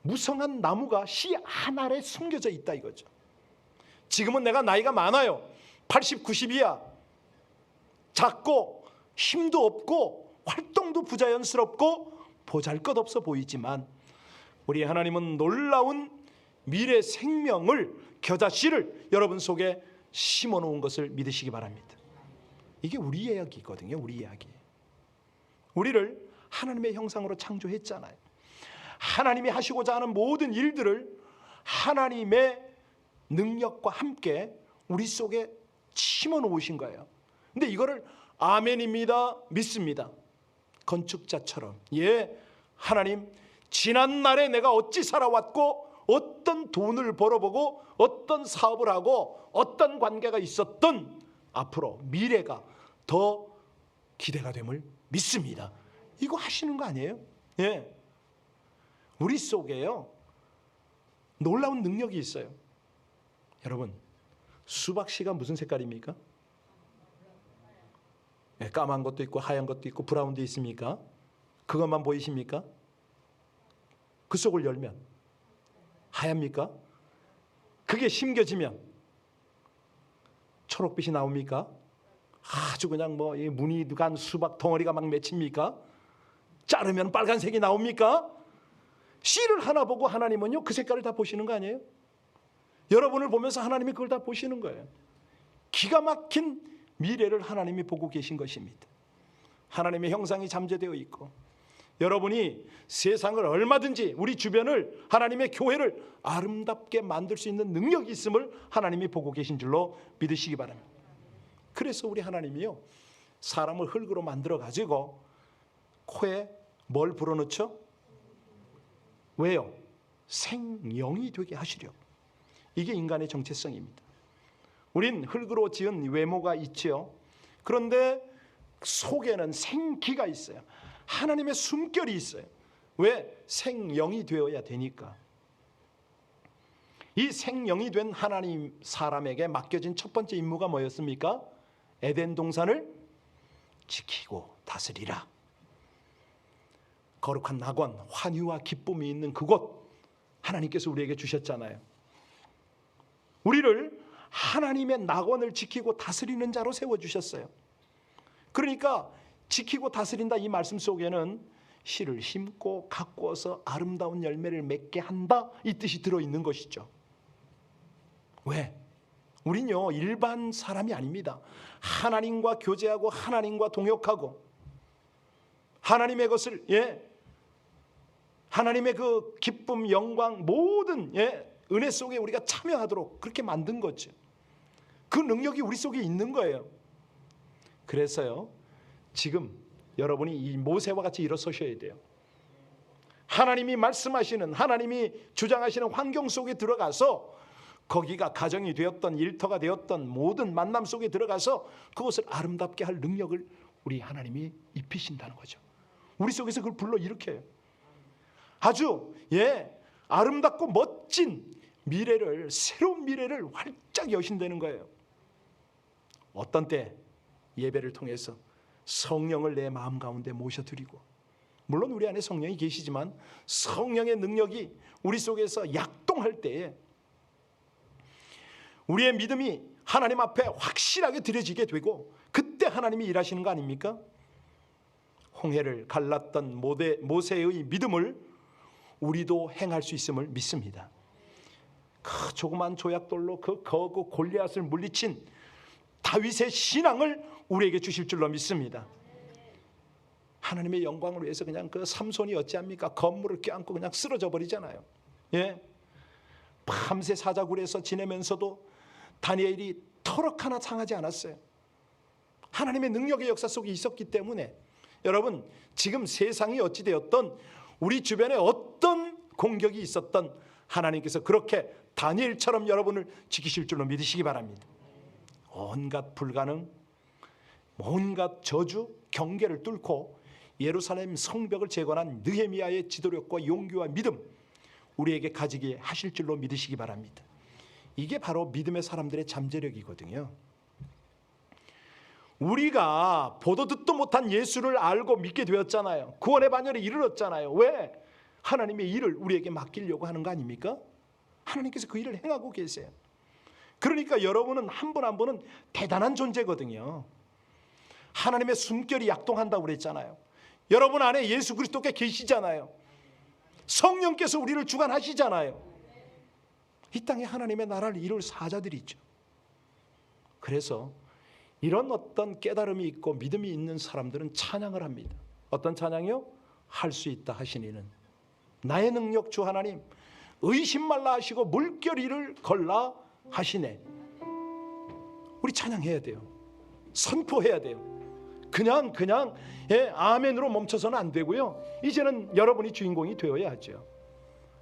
무성한 나무가 씨 한 알에 숨겨져 있다 이거죠. 지금은 내가 나이가 많아요. 80, 90이야. 작고 힘도 없고 활동도 부자연스럽고 보잘것없어 보이지만 우리 하나님은 놀라운 미래 생명을, 겨자씨를 여러분 속에 심어놓은 것을 믿으시기 바랍니다. 이게 우리 이야기거든요. 우리 이야기. 우리를 하나님의 형상으로 창조했잖아요. 하나님이 하시고자 하는 모든 일들을 하나님의 능력과 함께 우리 속에 심어 놓으신 거예요. 근데 이거를 아멘입니다, 믿습니다. 건축자처럼, 예, 하나님, 지난 날에 내가 어찌 살아왔고 어떤 돈을 벌어보고 어떤 사업을 하고 어떤 관계가 있었던 앞으로 미래가 더 기대가 됨을 믿습니다. 이거 하시는 거 아니에요? 예. 우리 속에요, 놀라운 능력이 있어요. 여러분, 수박씨가 무슨 색깔입니까? 네, 까만 것도 있고 하얀 것도 있고 브라운도 있습니까? 그것만 보이십니까? 그 속을 열면 하얗습니까? 그게 심겨지면 초록빛이 나옵니까? 아주 그냥 뭐 무늬 간 수박 덩어리가 막 맺힙니까? 자르면 빨간색이 나옵니까? 씨를 하나 보고 하나님은요, 그 색깔을 다 보시는 거 아니에요? 여러분을 보면서 하나님이 그걸 다 보시는 거예요. 기가 막힌 미래를 하나님이 보고 계신 것입니다. 하나님의 형상이 잠재되어 있고 여러분이 세상을 얼마든지, 우리 주변을, 하나님의 교회를 아름답게 만들 수 있는 능력이 있음을 하나님이 보고 계신 줄로 믿으시기 바랍니다. 그래서 우리 하나님이요, 사람을 흙으로 만들어 가지고 코에 뭘 불어넣죠? 왜요? 생명이 되게 하시려고. 이게 인간의 정체성입니다. 우린 흙으로 지은 외모가 있지요. 그런데 속에는 생기가 있어요. 하나님의 숨결이 있어요. 왜? 생영이 되어야 되니까. 이 생영이 된 하나님 사람에게 맡겨진 첫 번째 임무가 뭐였습니까? 에덴 동산을 지키고 다스리라. 거룩한 낙원, 환희와 기쁨이 있는 그곳 하나님께서 우리에게 주셨잖아요. 우리를 하나님의 낙원을 지키고 다스리는 자로 세워주셨어요. 그러니까 지키고 다스린다 이 말씀 속에는 씨를 심고 가꾸어서 아름다운 열매를 맺게 한다 이 뜻이 들어있는 것이죠. 왜? 우린요, 일반 사람이 아닙니다. 하나님과 교제하고 하나님과 동역하고 하나님의 것을, 예, 하나님의 그 기쁨, 영광, 모든, 예, 은혜 속에 우리가 참여하도록 그렇게 만든 거죠. 그 능력이 우리 속에 있는 거예요. 그래서요, 지금 여러분이 이 모세와 같이 일어서셔야 돼요. 하나님이 말씀하시는, 하나님이 주장하시는 환경 속에 들어가서 거기가 가정이 되었던, 일터가 되었던 모든 만남 속에 들어가서 그것을 아름답게 할 능력을 우리 하나님이 입히신다는 거죠. 우리 속에서 그걸 불러일으켜요. 아주, 예, 아름답고 멋진 미래를, 새로운 미래를 활짝 여신다는 거예요. 어떤 때? 예배를 통해서 성령을 내 마음 가운데 모셔드리고, 물론 우리 안에 성령이 계시지만 성령의 능력이 우리 속에서 약동할 때에 우리의 믿음이 하나님 앞에 확실하게 드려지게 되고, 그때 하나님이 일하시는 거 아닙니까? 홍해를 갈랐던 모세의 믿음을 우리도 행할 수 있음을 믿습니다. 그 조그만 조약돌로 그 거구 골리앗을 물리친 다윗의 신앙을 우리에게 주실 줄로 믿습니다. 하나님의 영광을 위해서 그냥 그 삼손이 어찌합니까? 건물을 껴안고 그냥 쓰러져 버리잖아요. 예, 밤새 사자굴에서 지내면서도 다니엘이 털럭 하나 상하지 않았어요. 하나님의 능력의 역사 속에 있었기 때문에 여러분, 지금 세상이 어찌되었던 우리 주변에 어떤 공격이 있었던 하나님께서 그렇게 다니엘처럼 여러분을 지키실 줄로 믿으시기 바랍니다. 온갖 불가능, 온갖 저주, 경계를 뚫고 예루살렘 성벽을 재건한 느헤미야의 지도력과 용기와 믿음 우리에게 가지게 하실 줄로 믿으시기 바랍니다. 이게 바로 믿음의 사람들의 잠재력이거든요. 우리가 보도 듣도 못한 예수를 알고 믿게 되었잖아요. 구원의 반열에 이르렀잖아요. 왜? 하나님의 일을 우리에게 맡기려고 하는 거 아닙니까? 하나님께서 그 일을 행하고 계세요. 그러니까 여러분은 한 분 한 분은 대단한 존재거든요. 하나님의 숨결이 약동한다고 그랬잖아요. 여러분 안에 예수 그리스도께 계시잖아요. 성령께서 우리를 주관하시잖아요. 이 땅에 하나님의 나라를 이룰 사자들이죠. 그래서 이런 어떤 깨달음이 있고 믿음이 있는 사람들은 찬양을 합니다. 어떤 찬양이요? 할 수 있다 하시니는 나의 능력 주 하나님, 의심 말라 하시고 물결 위를 걸라 하시네. 우리 찬양해야 돼요. 선포해야 돼요. 그냥 아멘으로 멈춰서는 안 되고요. 이제는 여러분이 주인공이 되어야 하죠.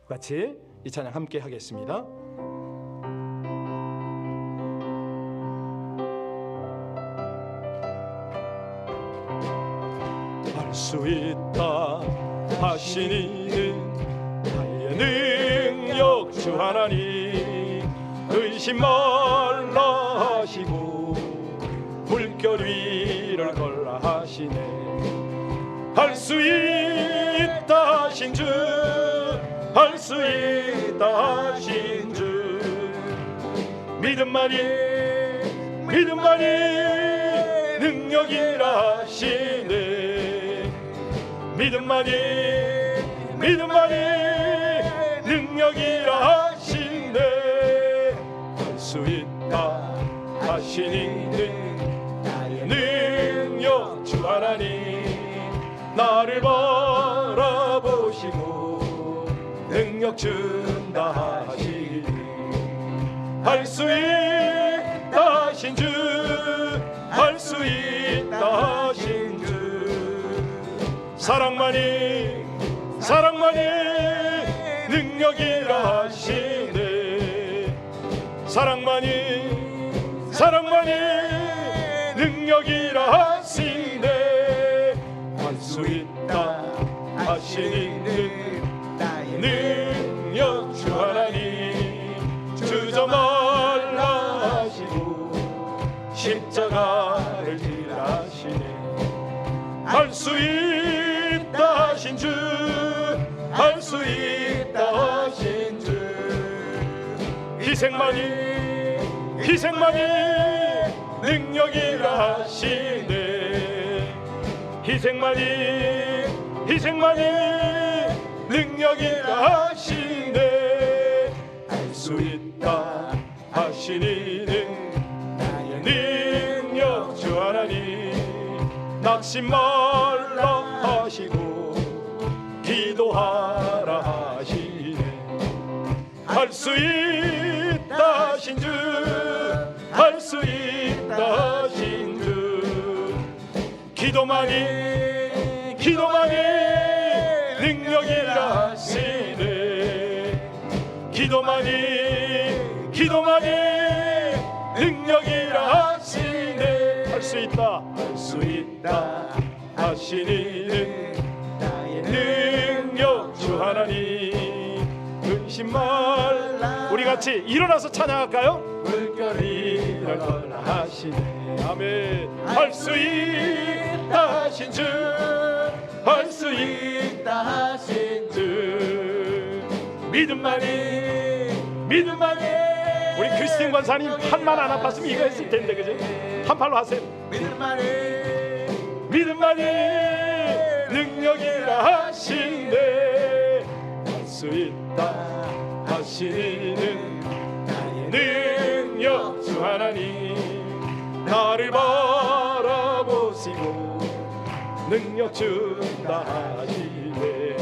같이 이 찬양 함께 하겠습니다. 할 수 있다 하시니는 나의 능력 주 하나님, 의심 말라 하시고 물결 위를 걸라 하시네. 할 수 있다 하신 주, 할 수 있다 하신 주, 믿음만이 능력이라 하시네. 믿음만이 능력이라 하시네. 할 수 있다 하시니는 나의 능력 주 하나님, 나를 바라보시고 능력 준다 하시니. 할 수 있다 하신 주, 할 수 있다 하신 주, 사랑만이 능력이라 하시네. 사랑만이 능력이라 하시네. 할 수 있다 하시니는 나의 능력 주 하나님, 주저 말라 하시고 십자가를 지라 하시네. 할 수 있다 하신 주, 할 수 있다 하신 주, 희생만이 능력이라 하시네. 희생만이 능력이라 하시네. 할 수 있다 하시니는 나의 능력 주 하나님, 낙심 말라 하시고 기도하라 하시네. 할 수 있다 하신 주, 할 수 있다 하신 주, 기도만이 능력이라 하시네. 기도만이 능력이라 하시네. 할 수 있다 하시니는 나의 능력 주 하나님, 근심 말라. 우리 같이 일어나서 찬양할까요? 물결이 걸라 하시네. 아멘. 할 수 있다 하신 주, 할 수 있다 하신 주, 믿음만이. 우리 크리스틴 권사님 한만 안 아팠으면 이거 했을 텐데, 그죠? 한 팔로 하세요. 믿음만이 능력이라 하시네. 할 수 있다 하시는 능력 주 하나님 나를 바라보시고 능력 준다 하시네.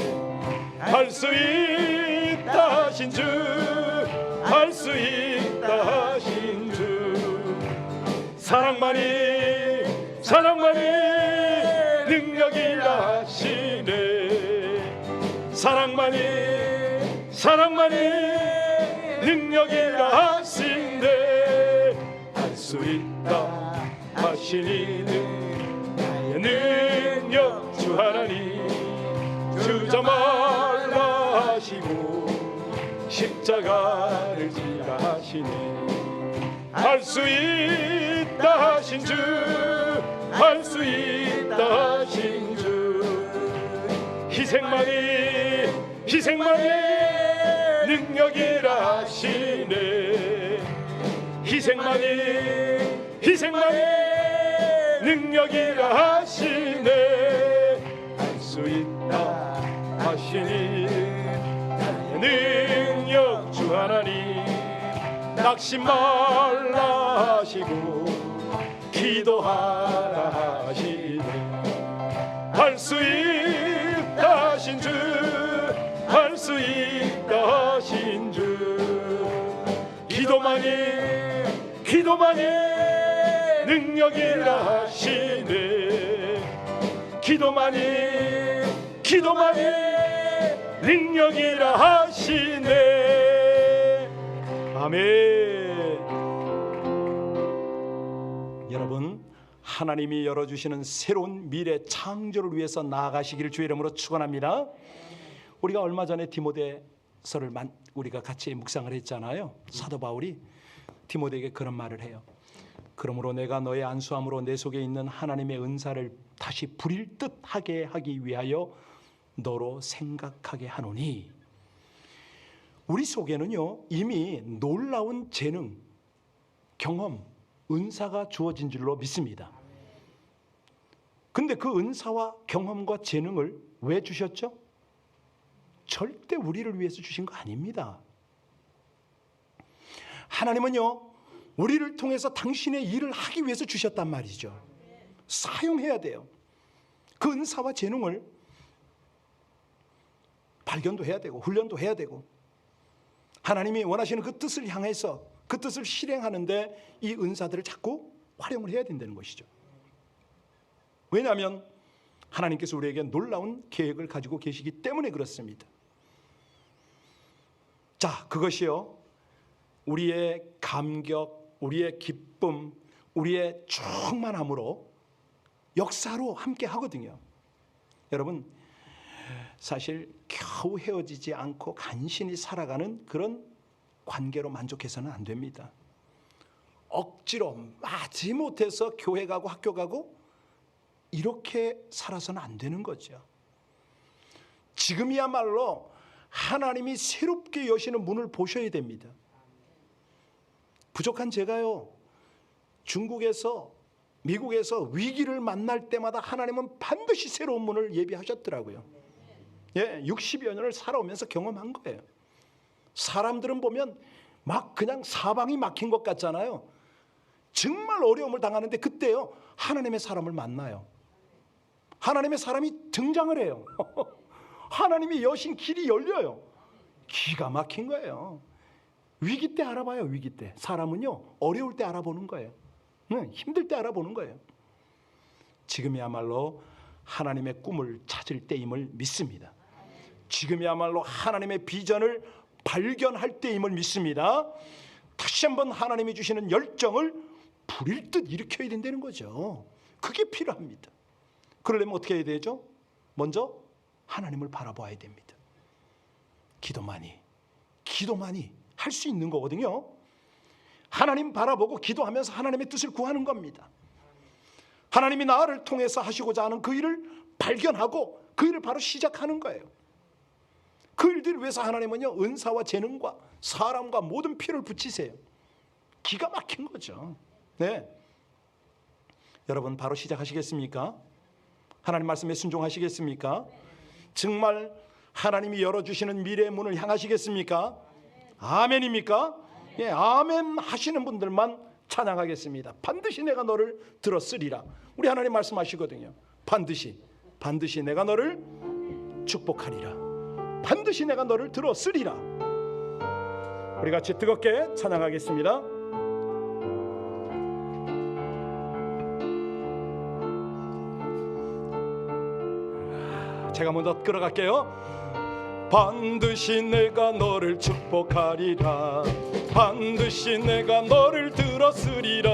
할 수 있다 하신 주, 할 수 있다 하신 주, 사랑만이 사랑만이 능력이라 하시네. 사랑만이 사랑만이 능력이라 하시네. 할 수 있다 하시니 나의 능력 주 하나님 주저 말라 하시고 십자가를 지라 하시니. 할 수 있다 하신 주, 할 수 있다 하신 주, 희생만이 능력이라 하시네. 희생만이 능력이라 하시네. 할 수 있다 하시니 나의 능력 주 하나님 낙심 말라 하시고 기도하라 하시네. 할 수 있다 하신 주, 할 수 있다 하신 주, 기도만이 능력이라 하시네. 기도만이 능력이라 하시네. 아멘. 여러분, 하나님이 열어주시는 새로운 미래 창조를 위해서 나아가시기를 주의 이름으로 축원합니다. 우리가 얼마 전에 디모데서를 우리가 같이 묵상을 했잖아요. 사도 바울이 디모데에게 그런 말을 해요. 그러므로 내가 너의 안수함으로 내 속에 있는 하나님의 은사를 다시 부릴 듯하게 하기 위하여 너로 생각하게 하노니. 우리 속에는요 이미 놀라운 재능, 경험, 은사가 주어진 줄로 믿습니다. 근데 그 은사와 경험과 재능을 왜 주셨죠? 절대 우리를 위해서 주신 거 아닙니다. 하나님은요 우리를 통해서 당신의 일을 하기 위해서 주셨단 말이죠. 사용해야 돼요. 그 은사와 재능을 발견도 해야 되고 훈련도 해야 되고, 하나님이 원하시는 그 뜻을 향해서 그 뜻을 실행하는데 이 은사들을 자꾸 활용을 해야 된다는 것이죠. 왜냐하면 하나님께서 우리에게 놀라운 계획을 가지고 계시기 때문에 그렇습니다. 자, 그것이요 우리의 감격, 우리의 기쁨, 우리의 충만함으로 역사로 함께 하거든요. 여러분, 사실 겨우 헤어지지 않고 간신히 살아가는 그런 관계로 만족해서는 안 됩니다. 억지로 마지못해서 교회 가고 학교 가고 이렇게 살아서는 안 되는 거죠. 지금이야말로 하나님이 새롭게 여시는 문을 보셔야 됩니다. 부족한 제가요 중국에서 미국에서 위기를 만날 때마다 하나님은 반드시 새로운 문을 예비하셨더라고요. 60여 년을 살아오면서 경험한 거예요. 사람들은 보면 막 그냥 사방이 막힌 것 같잖아요. 정말 어려움을 당하는데 그때요 하나님의 사람을 만나요. 하나님의 사람이 등장을 해요. 하나님이 여신 길이 열려요. 기가 막힌 거예요. 위기 때 알아봐요. 위기 때. 사람은요 어려울 때 알아보는 거예요. 힘들 때 알아보는 거예요. 지금이야말로 하나님의 꿈을 찾을 때임을 믿습니다. 지금이야말로 하나님의 비전을 발견할 때임을 믿습니다. 다시 한번 하나님이 주시는 열정을 불일 듯 일으켜야 된다는 거죠. 그게 필요합니다. 그러려면 어떻게 해야 되죠? 먼저 하나님을 바라봐야 됩니다. 기도만이 할 수 있는 거거든요. 하나님 바라보고 기도하면서 하나님의 뜻을 구하는 겁니다. 하나님이 나를 통해서 하시고자 하는 그 일을 발견하고 그 일을 바로 시작하는 거예요. 그 일들을 위해서 하나님은요 은사와 재능과 사람과 모든 필요를 붙이세요. 기가 막힌 거죠. 네, 여러분 바로 시작하시겠습니까? 하나님 말씀에 순종하시겠습니까? 정말 하나님이 열어주시는 미래의 문을 향하시겠습니까? 아멘입니까? 예, 아멘 하시는 분들만 찬양하겠습니다. 반드시 내가 너를 들었으리라. 우리 하나님 말씀하시거든요. 반드시 내가 너를 축복하리라. 반드시 내가 너를 들었으리라. 우리 같이 뜨겁게 찬양하겠습니다. 제가 먼저 끌어갈게요. 반드시 내가 너를 축복하리라. 반드시 내가 너를 들었으리라.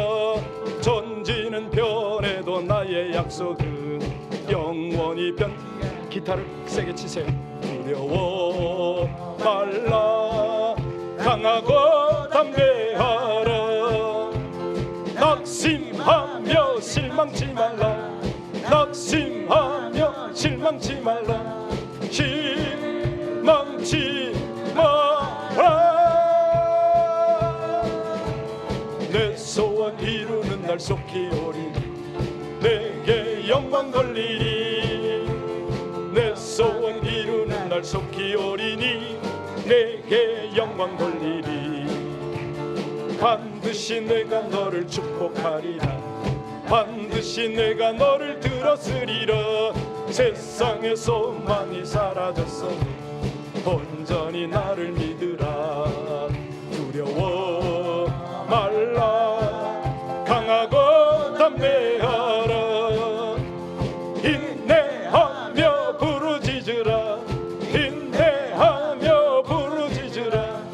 전지는 변해도 나의 약속은 영원히 기타를 세게 치세요. 두려워 말라. 강하고 담대하라. 낙심하며 실망치 말라. 낙심하며 실망치 말라. 실망치 마라. 내 소원 이루는 날 속히 오리니 내게 영광 돌리리. 내 소원 이루는 날 속히 오리니 내게 영광 돌리리. 반드시 내가 너를 축복하리라. 반드시 내가 너를 들었으리라. 세상의 소망이 사라졌어 온전히 나를 믿으라. 두려워 말라. 강하고 담대하라. 인내하며 부르짖으라. 인내하며 부르짖으라.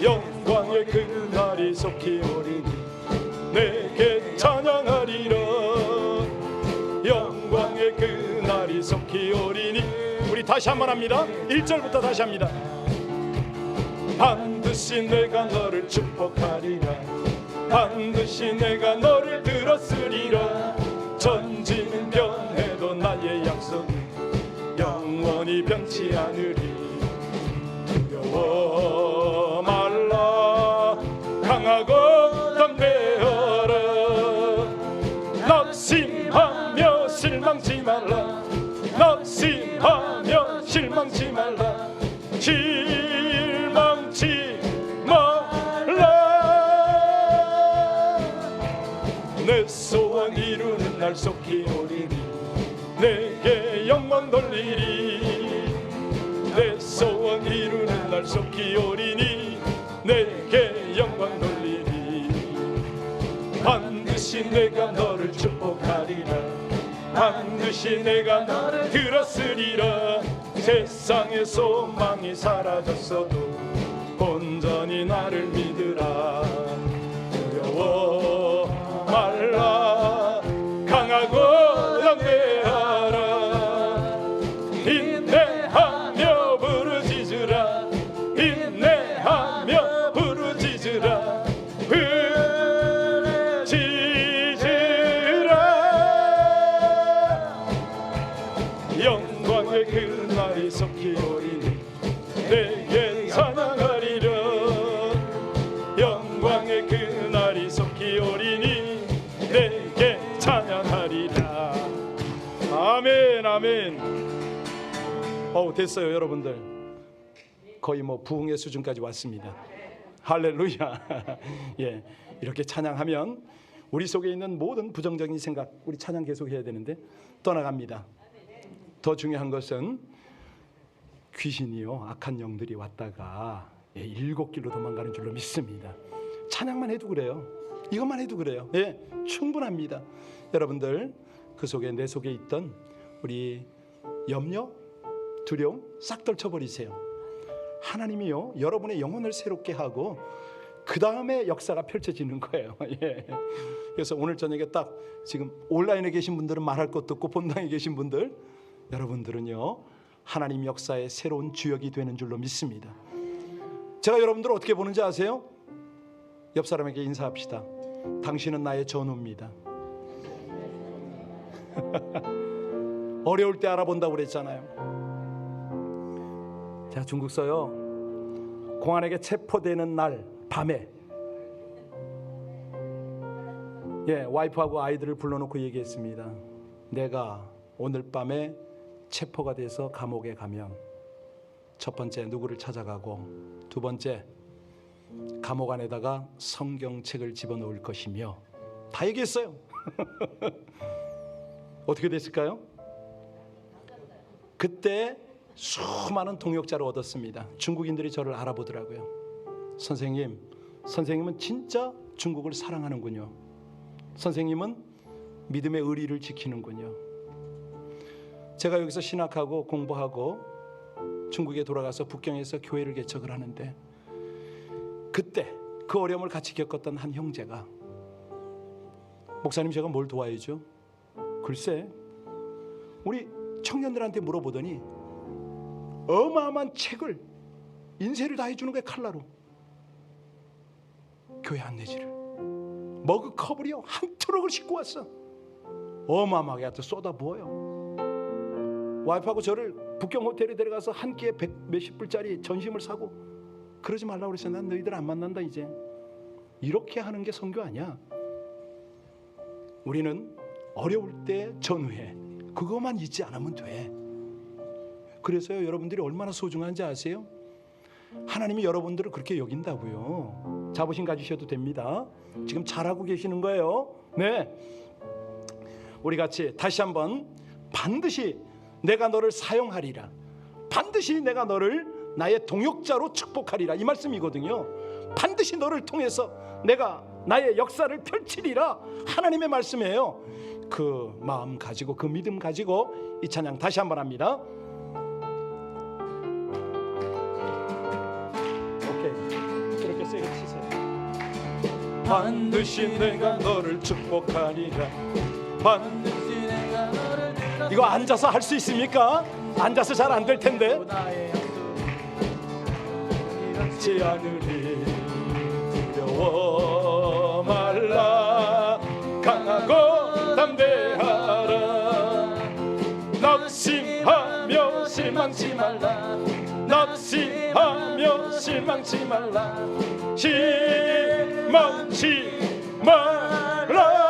영광의 그날이 속히 오리니 내게 찬양하리라. 영광의 그날이 속히 오리니. 우리 다시 한번 합니다. 1절부터 다시 합니다. 반드시 내가 너를 축복하리라. 반드시 내가 너를 들었으리라. 전지는 변해도 나의 약속은 영원히 변치 않으리. 두려워 말라. 강하고 담대하라. 낙심하며 실망치 말라. 낙심하며 실망치 말라. 실망치 말라. 내 소원 이루는 날 속히 오리니 내게 영광 돌리리. 내 소원 이루는 날 속히 오리니 내게 영광 돌리리. 반드시 내가 너를 축복하리라. 반드시 내가 너를 들었으리라. 세상의 소망이 사라졌어도 온전히 나를 믿으라. 두려워 말라. 강하고 담대하라. 인내하며 부르짖으라. 인내하며 부르짖으라. 영광의 그날이 속히 오리니 내게 찬양하리라. 영광의 그날이 속히 오리니 내게 찬양하리라. 아멘 아멘. 됐어요 여러분들. 거의 부흥의 수준까지 왔습니다. 할렐루야. 예, 이렇게 찬양하면 우리 속에 있는 모든 부정적인 생각, 우리 찬양 계속 해야 되는데 떠나갑니다. 더 중요한 것은 귀신이요 악한 영들이 왔다가 7길로 도망가는 줄로 믿습니다. 찬양만 해도 그래요. 이것만 해도 그래요. 예, 충분합니다. 여러분들 그 속에 내 속에 있던 우리 염려, 두려움 싹 떨쳐버리세요. 하나님이요 여러분의 영혼을 새롭게 하고 그 다음에 역사가 펼쳐지는 거예요. 예. 그래서 오늘 저녁에 딱 지금 온라인에 계신 분들은 말할 것도 없고 본당에 계신 분들, 여러분들은요 하나님 역사의 새로운 주역이 되는 줄로 믿습니다. 제가 여러분들을 어떻게 보는지 아세요? 옆 사람에게 인사합시다. 당신은 나의 전우입니다. 어려울 때 알아본다고 그랬잖아요. 자, 중국서요 공안에게 체포되는 날 밤에 와이프하고 아이들을 불러놓고 얘기했습니다. 내가 오늘 밤에 체포가 돼서 감옥에 가면 첫 번째 누구를 찾아가고, 두 번째 감옥 안에다가 성경책을 집어넣을 것이며, 다 얘기했어요. 어떻게 됐을까요? 그때 수많은 동역자를 얻었습니다. 중국인들이 저를 알아보더라고요. 선생님은 진짜 중국을 사랑하는군요. 선생님은 믿음의 의리를 지키는군요. 제가 여기서 신학하고 공부하고 중국에 돌아가서 북경에서 교회를 개척을 하는데, 그때 그 어려움을 같이 겪었던 한 형제가, 목사님 제가 뭘 도와야죠? 글쎄, 우리 청년들한테 물어보더니 어마어마한 책을, 인쇄를 다 해주는 거예요. 칼라로. 교회 안내지를 머그컵을요 한 트럭을 싣고 왔어. 어마어마하게 하여튼 쏟아부어요. 와이프하고 저를 북경 호텔에 데려가서 한 끼에 100몇십 불짜리 전심을 사고, 그러지 말라고 그랬어요. 난 너희들 안 만난다 이제. 이렇게 하는 게 선교 아니야. 우리는 어려울 때 전후해, 그것만 잊지 않으면 돼. 그래서요, 여러분들이 얼마나 소중한지 아세요? 하나님이 여러분들을 그렇게 여긴다고요. 자부심 가지셔도 됩니다. 지금 잘하고 계시는 거예요. 네, 우리 같이 다시 한번, 반드시 내가 너를 사용하리라, 반드시 내가 너를 나의 동역자로 축복하리라, 이 말씀이거든요. 반드시 너를 통해서 내가 나의 역사를 펼치리라, 하나님의 말씀이에요. 그 마음 가지고, 그 믿음 가지고 이 찬양 다시 한번 합니다. 오케이, 그렇게 세게 치세요. 반드시 내가 너를 축복하리라, 반드시 내가 너를. 이거 앉아서 할 수 있습니까? 앉아서 잘 안 될 텐데. 잃지 않으리, 두려워 말라, 강하고 담대하라, 낙심하며 실망치 말라, 낙심하며 실망치 말라, 실망치 말라.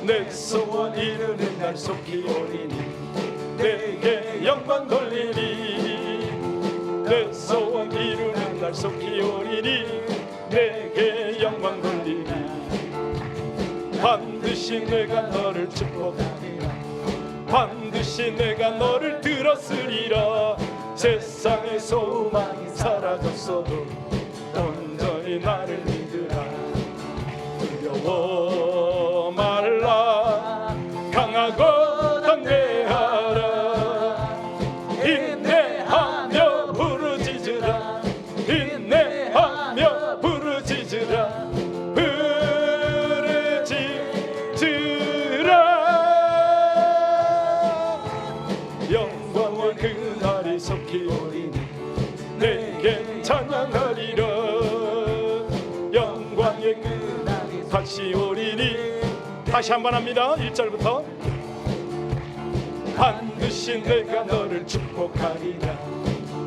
내 소원 이루는 날 속히 오리니, 내게 영광 돌리니, 내 소원 이루는 날 속히 오리니, 내게 영광 돌리니, 반드시 내가 너를 축복하리라, 반드시 내가 너를 들었으리라. 세상의 소망이 사라졌어도 온전히 나를 믿으라. 두려워 말라, 강하고 담대하라, 인내하며 부르짖으라, 인내하며 부르짖으라, 영광의 그날이 속히 오리니, 내게 찬양하리라. 영광의 그날이 다시 오리니, 다시 한번 합니다. 1절부터. 반드시 내가 너를 축복하리라,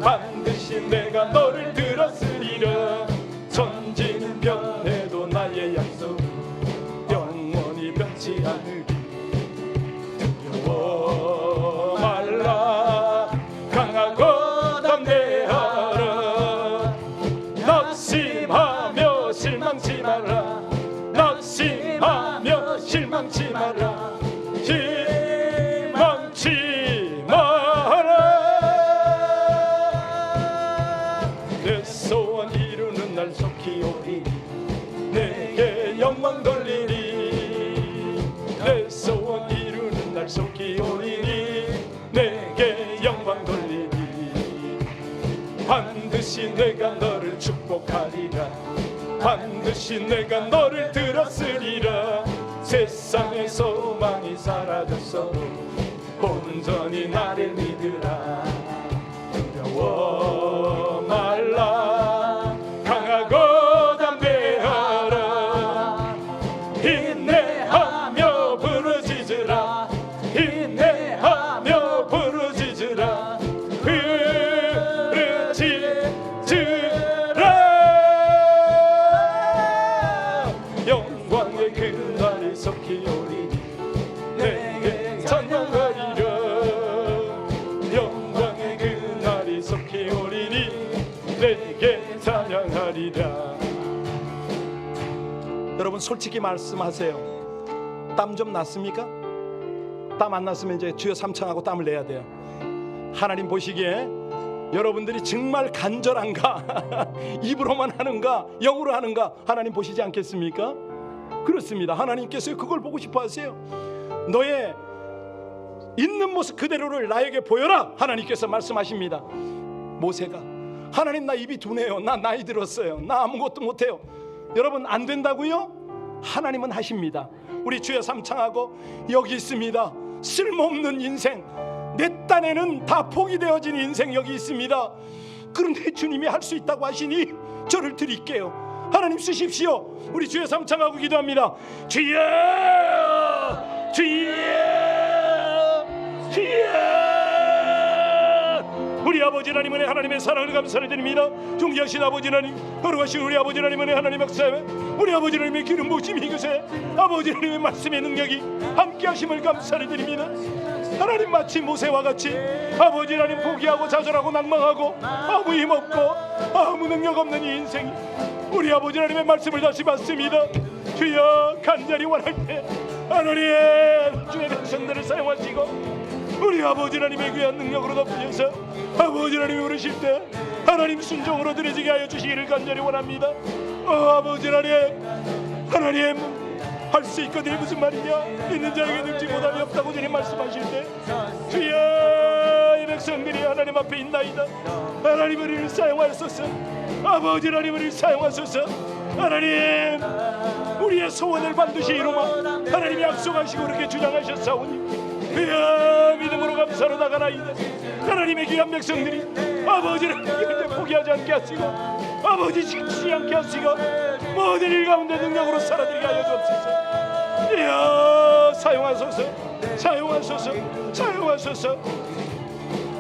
반드시 내가 너를 들었으리라. 천지는 변해도 나의 약속 영원히 변치 않으리. 두려워 말라, 강하고 담대하라, 낙심하며 실망치 마라, 낙심하며 실망치 마라, 실망치 마라. 내 소원 이루는 날 속히 오리니, 내게 영광 돌리니, 내 소원 이루는 날 속히 오리니, 내게 영광 돌리니, 반드시 내가 너를 축복하리라, 반드시 내가 너를 들었으리라. 세상의 소망이 사라졌어도 온전히 나를 믿으라. 두려워 말라, 강하고 담대하라, 인내하며 부르짖으라, 인내하며 부르짖으라, 부르짖으라. 영광의 그날이 속히 오리니, 내게 찬양하리라. 내게 찬양하리라. 여러분 솔직히 말씀하세요. 땀 좀 났습니까? 땀 안 났으면 이제 주여 삼창하고 땀을 내야 돼요. 하나님 보시기에 여러분들이 정말 간절한가 입으로만 하는가 영으로 하는가 하나님 보시지 않겠습니까? 그렇습니다. 하나님께서 그걸 보고 싶어 하세요. 너의 있는 모습 그대로를 나에게 보여라 하나님께서 말씀하십니다. 모세가 하나님 나 입이 둔해요. 나 나이 들었어요. 나 아무것도 못해요. 여러분 안 된다고요? 하나님은 하십니다. 우리 주여 삼창하고 여기 있습니다. 쓸모없는 인생, 내 딴에는 다 포기되어진 인생 여기 있습니다. 그런데 주님이 할 수 있다고 하시니 저를 드릴게요. 하나님 쓰십시오. 우리 주여 삼창하고 기도합니다. 주여 주여 주여. 우리 아버지 하나님 은혜 하나님의 사랑을 감사를 드립니다. 존귀하신 아버지 하나님, 거룩하신 우리 아버지 하나님 은혜 하나님 역사에 우리 아버지 하나님의 기름 부으심이 이것에 아버지 하나님의 말씀의 능력이 함께 하심을 감사를 드립니다. 하나님 마치 모세와 같이 아버지 하나님 포기하고 좌절하고 낭망하고 아무 힘 없고 아무 능력 없는 이 인생이 우리 아버지 하나님의 말씀을 다시 받습니다. 주여 간절히 원할 때 하나님 주의 백성들을 사용하시고 우리 아버지 하나님의 귀한 능력으로 덮으셔서 아버지 하나님이 부르실 때 하나님 순종으로 드려지게 하여 주시기를 간절히 원합니다. 아버지 하나님 할 수 있거든요. 무슨 말이냐? 있는 자에게 능지 못함이 없다고 주님 말씀하실 때 주여 이 백성들이 하나님 앞에 있나이다. 하나님 우리를 사용하소서. 아버지 하나님 우리를 사용하소서. 하나님 우리의 소원을 반드시 이루마 하나님이 약속하시고 그렇게 주장하셨사오니 그야 믿음으로 감사로 나가나이다. 하나님의 귀한 백성들이 아버지를 포기하지 않게 하시고 아버지 지키지 않게 하시고 모든 일 가운데 능력으로 살아들게 하여 주옵소서. 이야 사용하소서 사용하소서 사용하소서.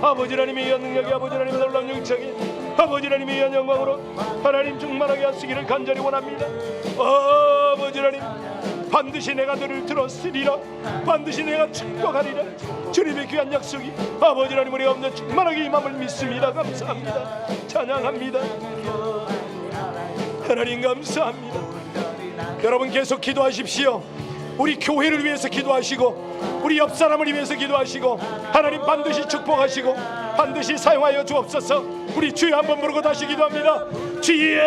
아버지 하나님의 귀한 능력이 아버지 하나님의 놀라운 영적이 아버지 하나님의 귀한 영광으로 하나님 충만하게 하시기를 간절히 원합니다. 아버지 하나님 반드시 내가 너를 들었으리라. 반드시 내가 축복하리라. 주님의 귀한 약속이 아버지 하나님 우리 가운데 충만하게 임함을 믿습니다. 감사합니다. 찬양합니다. 하나님 감사합니다. 여러분 계속 기도하십시오. 우리 교회를 위해서 기도하시고 우리 옆 사람을 위해서 기도하시고 하나님 반드시 축복하시고 반드시 사용하여 주옵소서. 우리 주여 한번 부르고 다시 기도합니다. 주여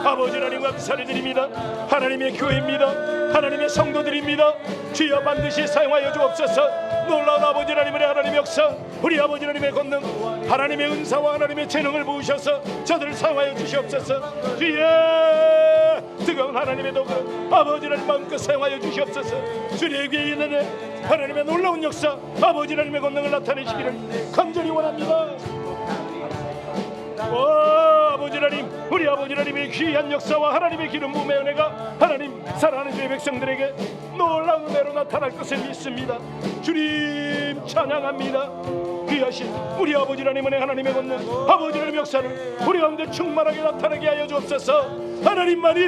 아버지 하나님 감사를 드립니다. 하나님의 교회입니다. 하나님의 성도들입니다. 주여 반드시 사용하여 주옵소서. 놀라운 아버지 하나님의 하나님의 역사 우리 아버지 하나님의 권능 하나님의 은사와 하나님의 재능을 부으셔서 저들을 사용하여 주시옵소서. 주여 뜨거운 하나님의 도구 아버지 하나님 마음껏 사용하여 주시옵소서. 주의 위에 있는 하나님의 놀라운 역사 아버지 하나님의 권능을 나타내시기를 간절히 원합니다. 아버지 하나님 우리 아버지 하나님의 귀한 역사와 하나님의 기름 부음의 은혜가 하나님 사랑하는 주의 백성들에게 놀라운 은혜로 나타날 것을 믿습니다. 주님 찬양합니다. 귀하신 우리 아버지 하나님 은혜 하나님의 권능 아버지 하나님의 역사를 우리 가운데 충만하게 나타나게 하여 주옵소서. 하나님만이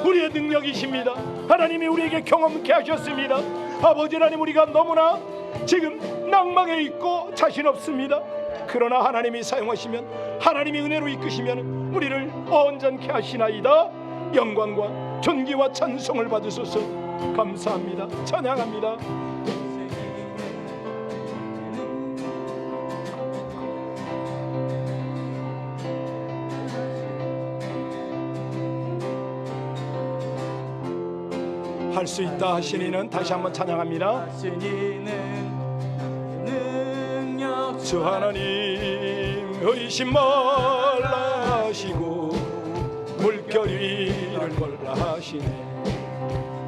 우리의 능력이십니다. 하나님이 우리에게 경험케 하셨습니다. 아버지 하나님 우리가 너무나 지금 낭망에 있고 자신 없습니다. 그러나 하나님이 사용하시면 하나님이 은혜로 이끄시면 우리를 온전케 하시나이다. 영광과 존귀와 찬송을 받으소서. 감사합니다. 찬양합니다. 할 수 있다 하시니는 다시 한번 찬양합니다. 주 하나님 의심 말라 하시고 물결 위를 걸라 하시네.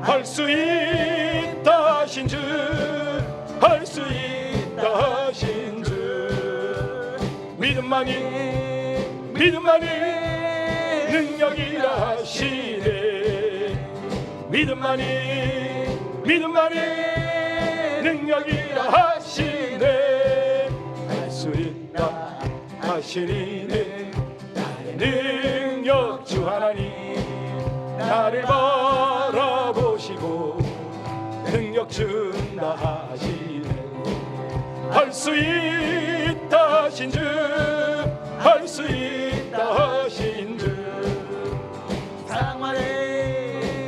할 수 있다 하신 주 할 수 있다 하신 주 믿음만이 능력이라 하시네. 믿음만이 능력이라 하시네. 할 수 있다 하시리네. 나의 능력 주 하나님 나를 바라보시고 능력 준다 하시네. 할 수 있다 하신 주 할 수 있다 하신 주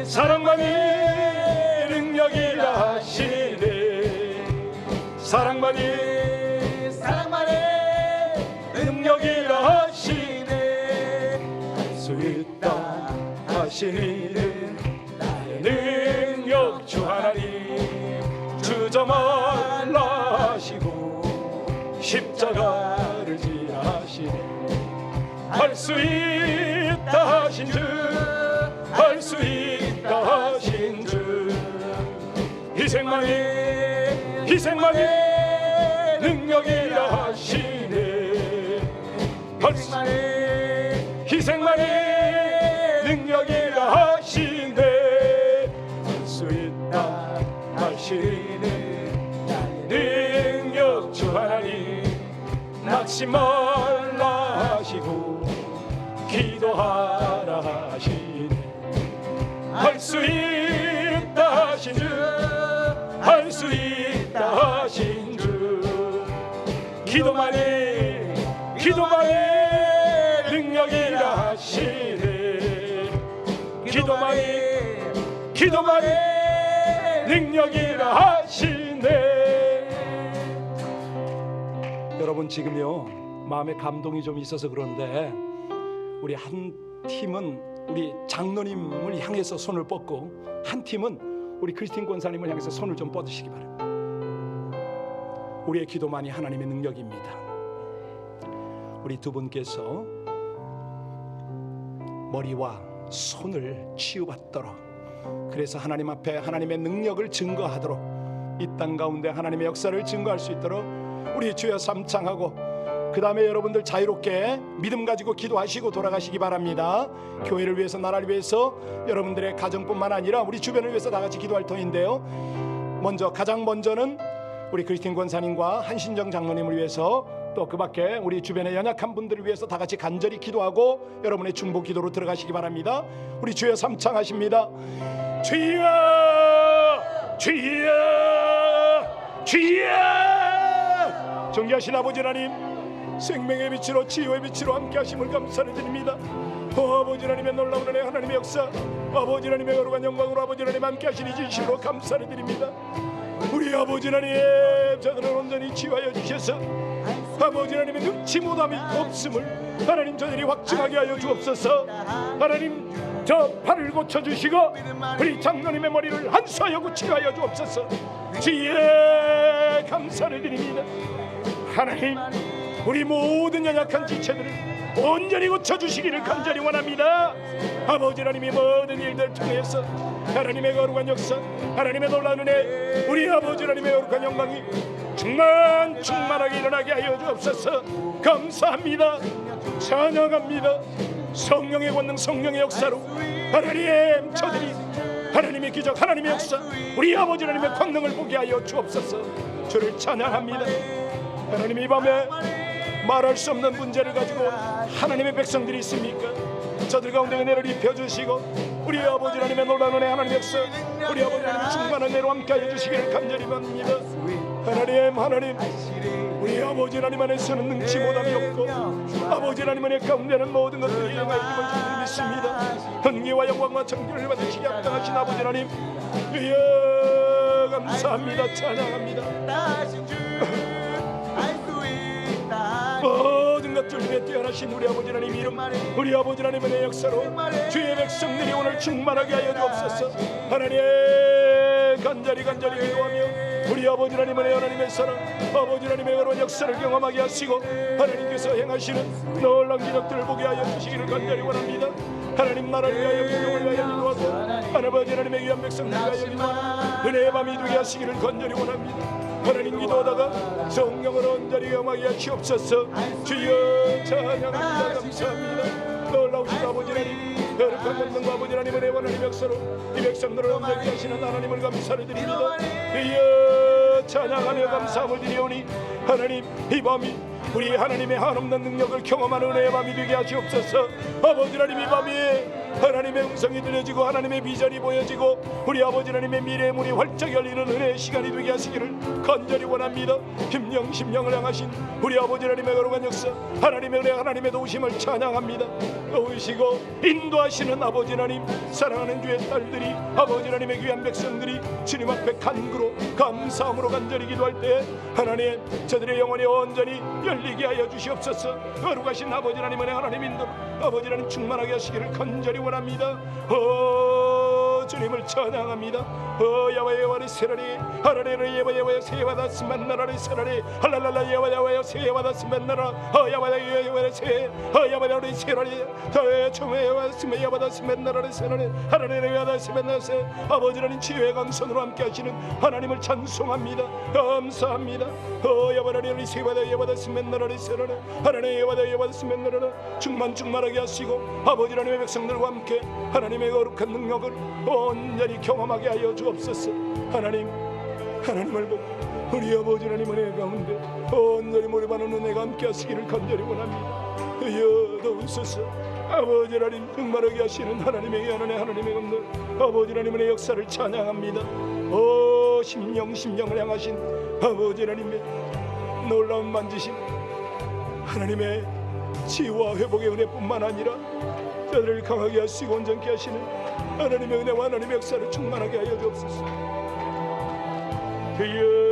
사랑만이 능력이라 하시네 사랑만이 능력이라 하시네 할 수 있다 하시니 나의 능력 주 하나님 주저 말라 하시고 십자가를 지라 하시네 할 수 있다 하신 주 할 수 있다 하신 주 희생만이 능력이라 하시네 희생만이 능력이라 하시네 할 수 있다 하시네 나의 능력 주 하나님 낙심 말라 하시고 기도하라 하시네 할 수 있다 하신 주 할 수 있다 하신 주 기도만이 능력이라 하시네 기도만이 능력이라 하시네 여러분 지금요 마음에 감동이 좀 있어서 그런데 우리 한 팀은 우리 장로님을 향해서 손을 뻗고 한 팀은 우리 크리스틴 권사님을 향해서 손을 좀 뻗으시기 바랍니다. 우리의 기도만이 하나님의 능력입니다. 우리 두 분께서 머리와 손을 치유받도록 그래서 하나님 앞에 하나님의 능력을 증거하도록 이 땅 가운데 하나님의 역사를 증거할 수 있도록 우리 주여 삼창하고 그 다음에 여러분들 자유롭게 믿음 가지고 기도하시고 돌아가시기 바랍니다. 교회를 위해서 나라를 위해서 여러분들의 가정뿐만 아니라 우리 주변을 위해서 다 같이 기도할 터인데요 가장 먼저는 우리 크리스틴 권사님과 한신정 장로님을 위해서 또 그 밖에 우리 주변의 연약한 분들을 위해서 다 같이 간절히 기도하고 여러분의 중보 기도로 들어가시기 바랍니다. 우리 주여 삼창하십니다. 주여 주여 주여 존귀하신 아버지 하나님 생명의 빛으로 치유의 빛으로 함께 하심을 감사를 드립니다. 아버지 하나님의 놀라운 은혜 하나님의 역사 아버지 하나님의 거룩한 영광으로 아버지 하나님 함께 하시니 진심으로 감사를 드립니다. 우리 아버지 하나님 저들을 온전히 치유하여 주셔서 아버지 하나님의 능치 못함이 없음을 하나님 저들이 확증하게 하여 주옵소서. 하나님 저 팔을 고쳐주시고 우리 장로님의 머리를 한수하여 고치게 하여 주옵소서. 주의 감사를 드립니다. 하나님 우리 모든 연약한 지체들을 온전히 고쳐주시기를 간절히 원합니다. 아버지 하나님이 모든 일들을 통해서 하나님의 거룩한 역사 하나님의 놀라운 은혜 우리 아버지 하나님의 거룩한 영광이 충만하게 일어나게 하여 주옵소서. 감사합니다. 찬양합니다. 성령의 권능 성령의 역사로 하나님 저들이 하나님의 기적 하나님의 역사 우리 아버지 하나님의 권능을 보게 하여 주옵소서. 주를 찬양합니다. 하나님 이 밤에 말할 수 없는 문제를 가지고 하나님의 백성들이 있습니까? 저들 가운데 은혜를 입혀주시고 우리 아버지 하나님의 놀라운 은혜 하나님의 역사 우리 아버지 하나님의 충만한 은혜로 함께하여 주시기를 간절히 바랍니다. 하나님 우리 아버지 하나님 안에서는 능치 못함이 없고 아버지 하나님 안에 가운데는 모든 것들이 행하여 기본 줄 믿습니다. 헌기와 영광과 정결을 받으시기 합당하신 아버지 하나님 감사합니다. 찬양합니다. 모든 것들 중에 뛰어나신 우리 아버지 하나님 이름 우리 아버지 하나님의 역사로 주의 백성들이 오늘 충만하게 하여 주옵소서. 하나님 간절히 기도하며 우리 아버지 하나님의 사랑 아버지 하나님의 그런 역사를 경험하게 하시고 하나님께서 행하시는 놀라운 기적들을 보게 하여 주시기를 간절히 원합니다. 하나님 나라를 위하여 기도를 위하여 기도하고 아버지 하나님의 귀한 백성들을 위하여 기도하고 은혜의 밤이 되게 하시기를 간절히 원합니다. 하나님 기도하다가 성령을 온전히 경험하게 하시옵소서. 주여 찬양합니다. 감사합니다. 놀라우신 아버지 하나님 거룩한 권능과 아버지 하나님의 은혜와 하나님의 역사로 이 백성들을 온전히 하시는 하나님을 감사를 드립니다. 주여 찬양하며 감사함을 드리오니 하나님 이 밤이 우리 하나님의 한없는 능력을 경험하는 은혜의 밤이 되게 하시옵소서. 아버지 하나님 이 밤에 하나님의 음성이 들려지고 하나님의 비전이 보여지고 우리 아버지 하나님의 미래의 문이 활짝 열리는 은혜의 시간이 되게 하시기를 간절히 원합니다. 심령을 향하신 우리 아버지 하나님의 거룩한 역사, 하나님의 은혜, 하나님의 도우심을 찬양합니다. 도우시고 인도하시는 아버지 하나님, 사랑하는 주의 딸들이, 아버지 하나님의 귀한 백성들이 주님 앞에 간구로 감사함으로 간절히 기도할 때 하나님, 저들의 영혼이 온전히 열리게 하여 주시옵소서. 거룩하신 아버지 하나님, 은혜 하나님 인도, 아버지 하나님 충만하게 하시기를 간절히 원합니다. 주님을 찬양합니다. 야와 야와리 세라리 하라레르 예와 야와 세와다 스만나라리 세라리 할랄랄라 예와 야와 세와다 스만나라 야와 야와 세 야와 야리 세라리 더에 총에 야와 스메 야와다 스만나라리 세라리 하라레르 야와 스만나세. 아버지 하나님 지혜의 강선으로 함께 하시는 하나님을 찬송합니다. 감사합니다. 야와라리 세와다 야와다 스만나라리 세라리 하라레 야와다 야와다 스만나라라. 충만하게 하시고 아버지 하나님의 백성들과 함께 하나님의 거룩한 능력을 온전히 경험하게 하여 주옵소서. 하나님을 보고 우리 아버지 하나님 은혜 가운데 온전히 몰입하는 은혜가 함께 하시기를 간절히 원합니다. 주여 도우소서. 아버지 하나님 충만하게 하시는 하나님의 은혜, 하나님의 건들, 아버지 하나님의 역사를 찬양합니다. 심령을 향하신 아버지 하나님의 놀라운 만지심, 하나님의 치유와 회복의 은혜뿐만 아니라 저들을 강하게 하시고 온전케 하시는 하나님의 은혜와 하나님의 역사를 충만하게 하여 주옵소서. 주여